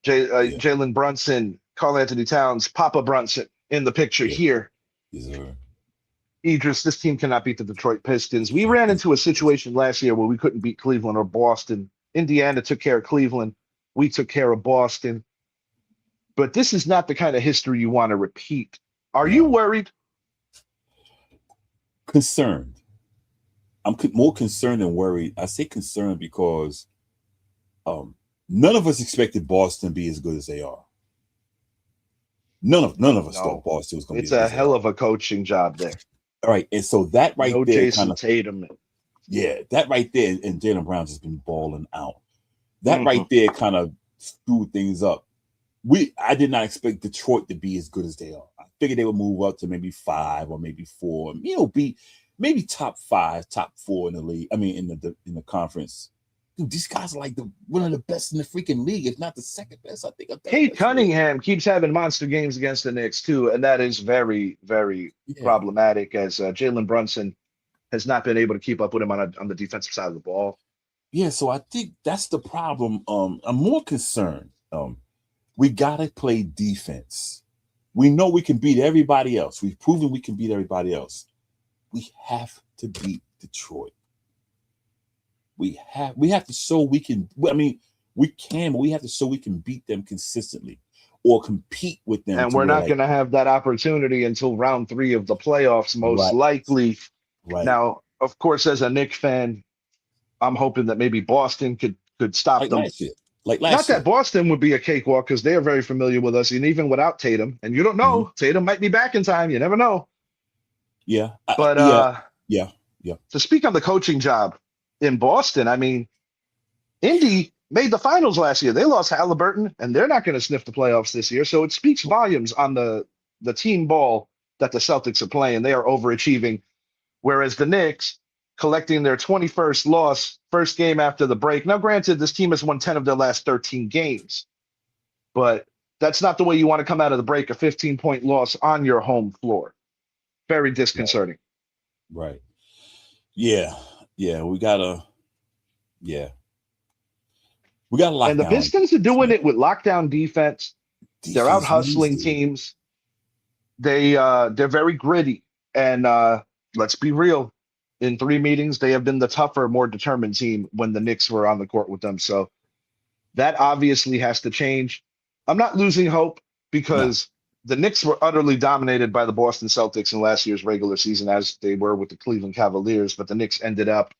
Jalen Brunson, Karl Anthony Towns, Papa Brunson in the picture here. Yes, sir. Idris, this team cannot beat the Detroit Pistons. We ran into a situation last year where we couldn't beat Cleveland or Boston. Indiana took care of Cleveland. We took care of Boston. But this is not the kind of history you want to repeat. Are you worried? Concerned. I'm more concerned than worried. I say concerned because none of us expected Boston to be as good as they are. None of us thought Boston was going to be. It's a hell of a coaching job there. All right, and so that right there, Jason Tatum. That right there, and Jaylen Brown's just been balling out. That right there kind of screwed things up. I did not expect Detroit to be as good as they are. I figured they would move up to maybe 5 or maybe 4. Be maybe top 5, top 4 in the league. I mean, in the conference. Dude, these guys are like one of the best in the freaking league, if not the second best. I think. Kate Cunningham keeps having monster games against the Knicks too, and that is very, very problematic. As Jalen Brunson has not been able to keep up with him on the defensive side of the ball. Yeah, so I think that's the problem. I'm more concerned. We gotta play defense. We know we can beat everybody else. We've proven we can beat everybody else. We have to beat Detroit. We have to show we can. I mean, we can, but we have to show we can beat them consistently. or compete with them. And To we're where not like going to have that opportunity until round 3 of the playoffs, most right, likely. right, Now, of course, as a Knicks fan, I'm hoping that maybe Boston could stop like them. last year, like Not last that year. Boston would be a cakewalk because they are very familiar with us, and even without Tatum, and you don't Hmm. know, Tatum might be back in time. You never know. Yeah, But yeah, yeah, yeah, to speak on the coaching job in Boston, I mean, Indy made the finals last year. They lost Halliburton, and they're not going to sniff the playoffs this year. So it speaks volumes on the team ball that the Celtics are playing. They are overachieving, whereas the Knicks collecting their 21st loss, first game after the break. Now, granted, this team has won 10 of their last 13 games, but that's not the way you want to come out of the break, a 15-point loss on your home floor. Very right, disconcerting. right. Yeah, yeah. Yeah, we got to lock And the down Pistons are defense, doing man. it with lockdown defense. They're out Defense wins, hustling dude. teams. They're very gritty. And let's be real. In 3 meetings, they have been the tougher, more determined team when the Knicks were on the court with them. So that obviously has to change. I'm not losing hope No, because the Knicks were utterly dominated by the Boston Celtics in last year's regular season, as they were with the Cleveland Cavaliers. But the Knicks ended up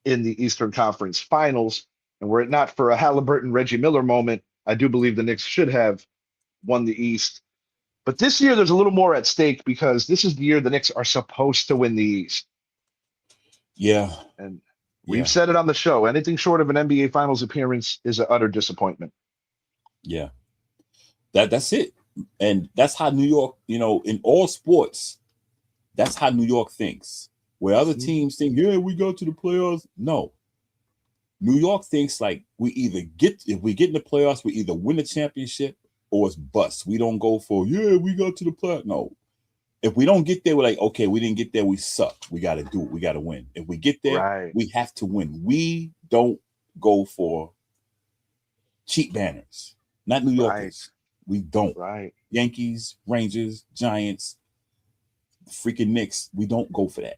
in the Eastern Conference Finals. And were it not for a Halliburton Reggie Miller moment, I do believe the Knicks should have won the East. But this year, there's a little more at stake because this is the year the Knicks are supposed to win the East. yeah, And we've yeah, said it on the show. Anything short of an NBA Finals appearance is an utter disappointment. yeah. That's it, and that's how New York. In all sports, that's how New York thinks. Where other Mhm. teams think, yeah, we go to the playoffs. No, New York thinks like if we get in the playoffs, we either win the championship or it's bust. We don't go for we go to the playoffs. No, if we don't get there, we're like, okay, we didn't get there, we suck. We got to do it. We got to win. If we get there, Right, we have to win. We don't go for cheap banners. Not New right, Yorkers. We don't. right. Yankees, Rangers, Giants, freaking Knicks. We don't go for that.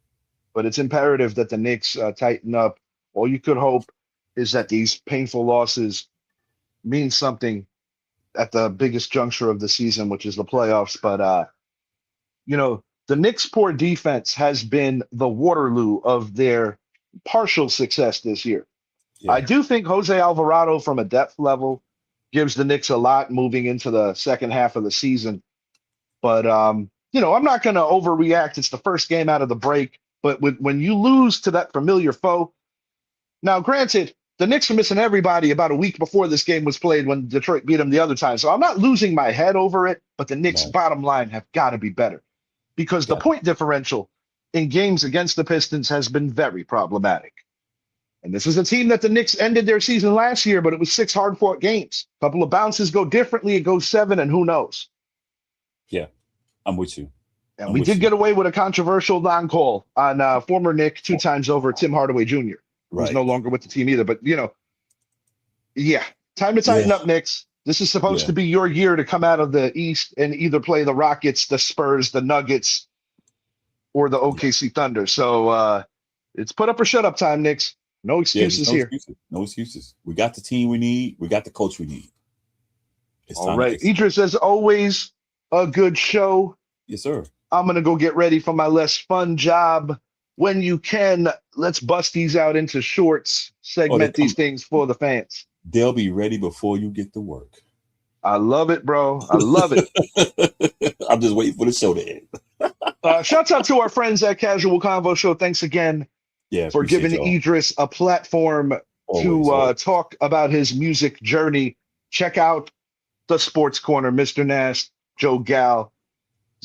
But it's imperative that the Knicks tighten up. All you could hope is that these painful losses mean something at the biggest juncture of the season, which is the playoffs. But the Knicks' poor defense has been the Waterloo of their partial success this year. I Yeah, do think Jose Alvarado, from a depth level, gives the Knicks a lot moving into the second half of the season. But I'm not going to overreact. It's the first game out of the break. But when you lose to that familiar foe, now granted, the Knicks are missing everybody about a week before this game was played when Detroit beat them the other time. So I'm not losing my head over it. But the Knicks' no, bottom line have got to be better because the got point differential in games against the Pistons has been very problematic. And this is a team that the Knicks ended their season last year, but it was 6 hard-fought games. A couple of bounces go differently. It goes 7, and who knows? yeah. I'm with you. And I'm we with did you. get away with a controversial non-call on former Knick 2 times over, Tim Hardaway Jr., who's Right. no longer with the team either. But, yeah, time to Yeah. tighten up, Knicks. This is supposed Yeah. to be your year to come out of the East and either play the Rockets, the Spurs, the Nuggets, or the Yeah. OKC Thunder. So it's put up or shut up time, Knicks. No Yeah. There's excuses no here. excuses. No excuses. We got the team we need. We got the coach we need. It's All time to right. execute. Idris, as always, a good show. Yes, sir. I'm going to go get ready for my less fun job. When you can, let's bust these out into shorts, Oh, segment these things for the fans. they'll be ready before you get to work. I love it, bro. I love it. I'm just waiting for the show to end. Shouts out to our friends at Casual Convo Show. Thanks again Yeah, for appreciate giving y'all. Idris a platform Always, to always. talk about his music journey. Check out the Sports Corner, Mr. Nash, Joe Gal,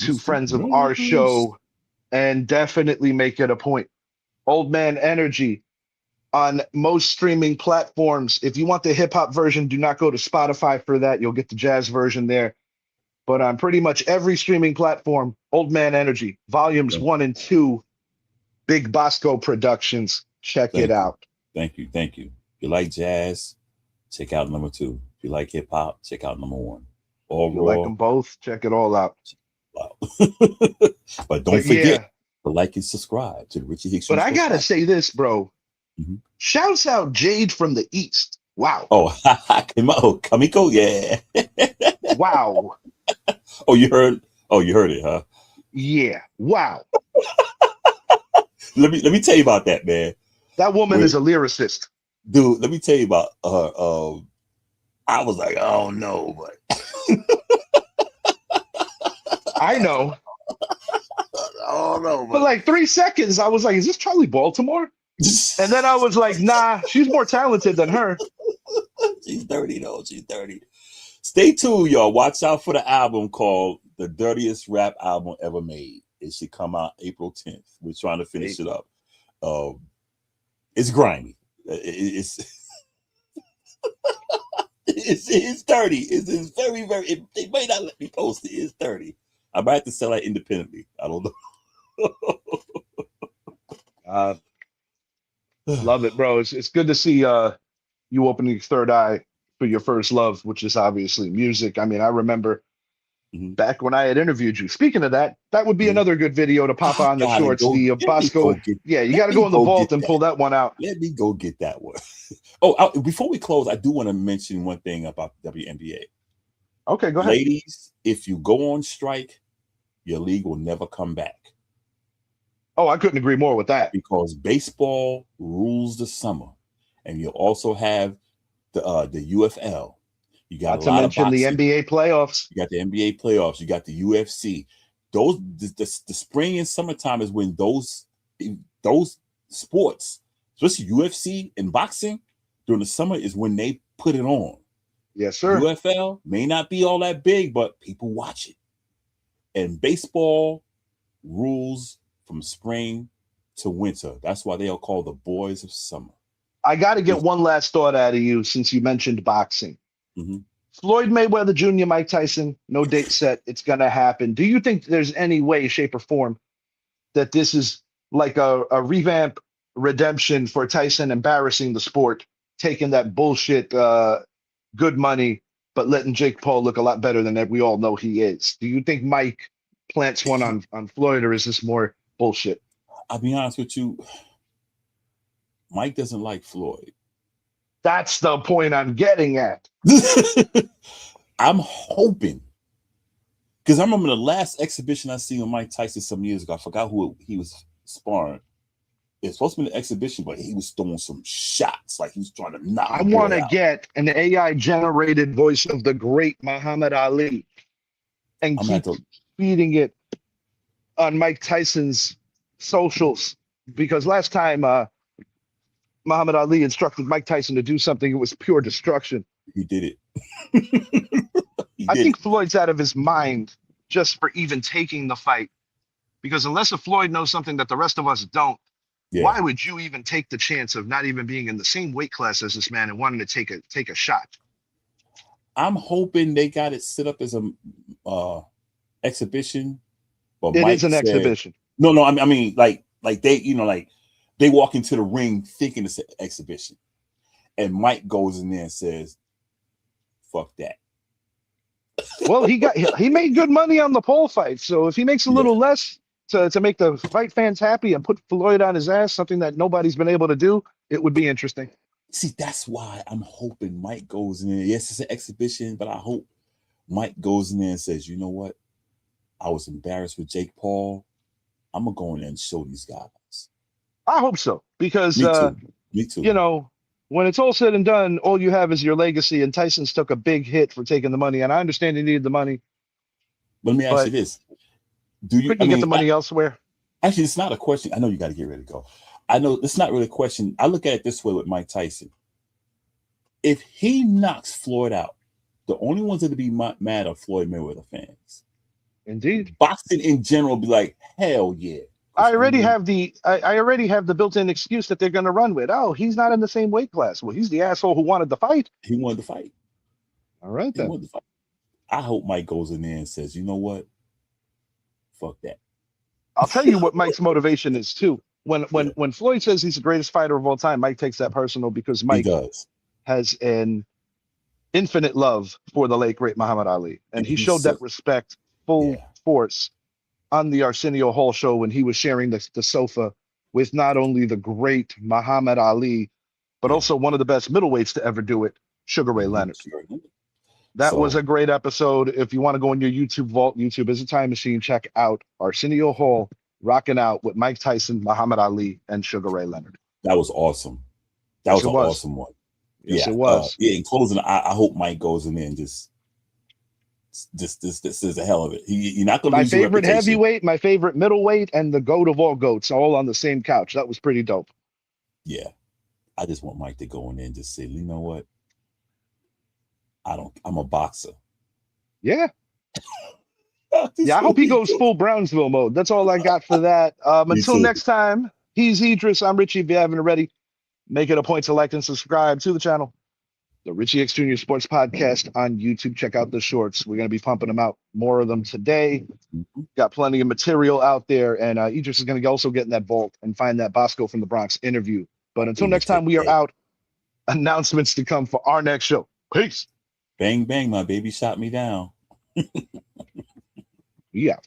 2 Mr. friends of our Rose. show, and definitely make it a point. Old Man Energy on most streaming platforms. If you want the hip hop version, do not go to Spotify for that. You'll get the jazz version there. But on pretty much every streaming platform, Old Man Energy, volumes Thank 1 and 2, Big Bosco Productions. Check it Thank you. out. Thank you. Thank you. If you like jazz, check out number 2. If you like hip hop, check out number 1. All If you like raw. them both, check it all out. Wow. But don't But forget yeah, to like and subscribe to the Richie Hicks. but I Sports gotta Podcast. say this, bro. Mhm. Shouts out Jade from the East. Wow. Oh, Kamiko, yeah. Wow. Oh, you heard? Oh, you heard it, huh? Yeah. Wow. Let me tell you about that, man. That woman is a lyricist. Dude, let me tell you about her. I was like, oh no, but I know. oh no, For like 3 seconds, I was like, is this Charlie Baltimore? And then I was like, nah, she's more talented than her. She's 30 though. She's 30. Stay tuned, y'all. Watch out for the album called The Dirtiest Rap Album Ever Made. It should come out April 10th. We're trying to finish it up. It's grimy. It's dirty. It's very, very. They may not let me post it. It's dirty. I might have to sell it independently. I don't know. Love it, bro. It's good to see you opening your third eye for your first love, which is obviously music. I mean, I remember back when I had interviewed you. Speaking of that, that would be another good video to pop on the shorts. The Bosco. Yeah, you got to go in the vault and pull that one out. Let me go get that one. Oh, before we close, I do want to mention one thing about WNBA. Okay, go ahead. Ladies, if you go on strike, your league will never come back. Oh, I couldn't agree more with that. Because baseball rules the summer, and you also have the UFL. You got not to mention the NBA playoffs. You got the NBA playoffs. You got the UFC. Those the spring and summertime is when those sports, especially UFC and boxing, during the summer is when they put it on. Yes, sir. UFL may not be all that big, but people watch it. And baseball rules from spring to winter. That's why they are called the boys of summer. I got to get one last thought out of you since you mentioned boxing. Floyd Mayweather Jr., Mike Tyson, no date set. It's going to happen. Do you think there's any way, shape, or form that this is like a revamp redemption for Tyson embarrassing the sport, taking that bullshit good money, but letting Jake Paul look a lot better than we all know he is? Do you think Mike plants one on Floyd, or is this more bullshit? I'll be honest with you. Mike doesn't like Floyd. That's the point I'm getting at. I'm hoping, because I remember the last exhibition I seen with Mike Tyson some years ago. I forgot who he was sparring. It's supposed to be an exhibition, but he was throwing some shots like he was trying to knock. I want to get an AI generated voice of the great Muhammad Ali and keep feeding it on Mike Tyson's socials, because last time Muhammad Ali instructed Mike Tyson to do something, it was pure destruction. He did it. I think Floyd's out of his mind just for even taking the fight, because unless a Floyd knows something that the rest of us don't, why would you even take the chance of not even being in the same weight class as this man and wanting to take a shot? I'm hoping they got it set up as a exhibition. But it is an exhibition. No. I mean, like they, like they walk into the ring thinking it's an exhibition, and Mike goes in there and says, "Fuck that." Well, he made good money on the pole fight, so if he makes a little less to make the fight fans happy and put Floyd on his ass, something that nobody's been able to do, it would be interesting. See, that's why I'm hoping Mike goes in there. Yes, it's an exhibition, but I hope Mike goes in there and says, "You know what? I was embarrassed with Jake Paul. I'm gonna go in there and show these guys." I hope so, because Me too. When it's all said and done, all you have is your legacy, and Tyson's took a big hit for taking the money, and I understand he needed the money. But let me ask you this. Couldn't you get the money elsewhere? Actually, it's not a question. I know you got to get ready to go. I know it's not really a question. I look at it this way with Mike Tyson. If he knocks Floyd out, the only ones that would be mad are Floyd Mayweather fans. Indeed. Boxing in general be like, hell yeah. I already have the built-in excuse that they're going to run with. Oh, he's not in the same weight class. Well, he's the asshole who wanted the fight. He wanted to fight. All right, then. I hope Mike goes in there and says, "You know what? Fuck that." I'll tell you what Mike's motivation is too. When Floyd says he's the greatest fighter of all time, Mike takes that personal, because Mike has an infinite love for the late great Muhammad Ali, and he showed that respect full force on the Arsenio Hall show when he was sharing the sofa with not only the great Muhammad Ali, but also one of the best middleweights to ever do it, Sugar Ray Leonard. That was a great episode. If you want to go in your YouTube vault, YouTube is a time machine. Check out Arsenio Hall rocking out with Mike Tyson, Muhammad Ali, and Sugar Ray Leonard. That was awesome. That Yes, was an awesome one. Yes, yeah, it was. In closing, I hope Mike goes in there and just is the hell of it. You're not going to my lose your favorite reputation. heavyweight, my favorite middleweight, and the goat of all goats, all on the same couch. That was pretty dope. Yeah, I just want Mike to go in there and just say, you know what? I'm a boxer. Yeah. I hope he goes full Brownsville mode. That's all I got for that. Until next time, he's Idris. I'm Richie. If you haven't already, make it a point to like and subscribe to the channel. The Richie X Jr. Sports Podcast on YouTube. Check out the shorts. We're going to be pumping them out. More of them today. Got plenty of material out there. And Idris is going to also get in that vault and find that Bosco from the Bronx interview. But until next time, we are out. Announcements to come for our next show. Peace. Bang, bang, my baby shot me down. Yeah.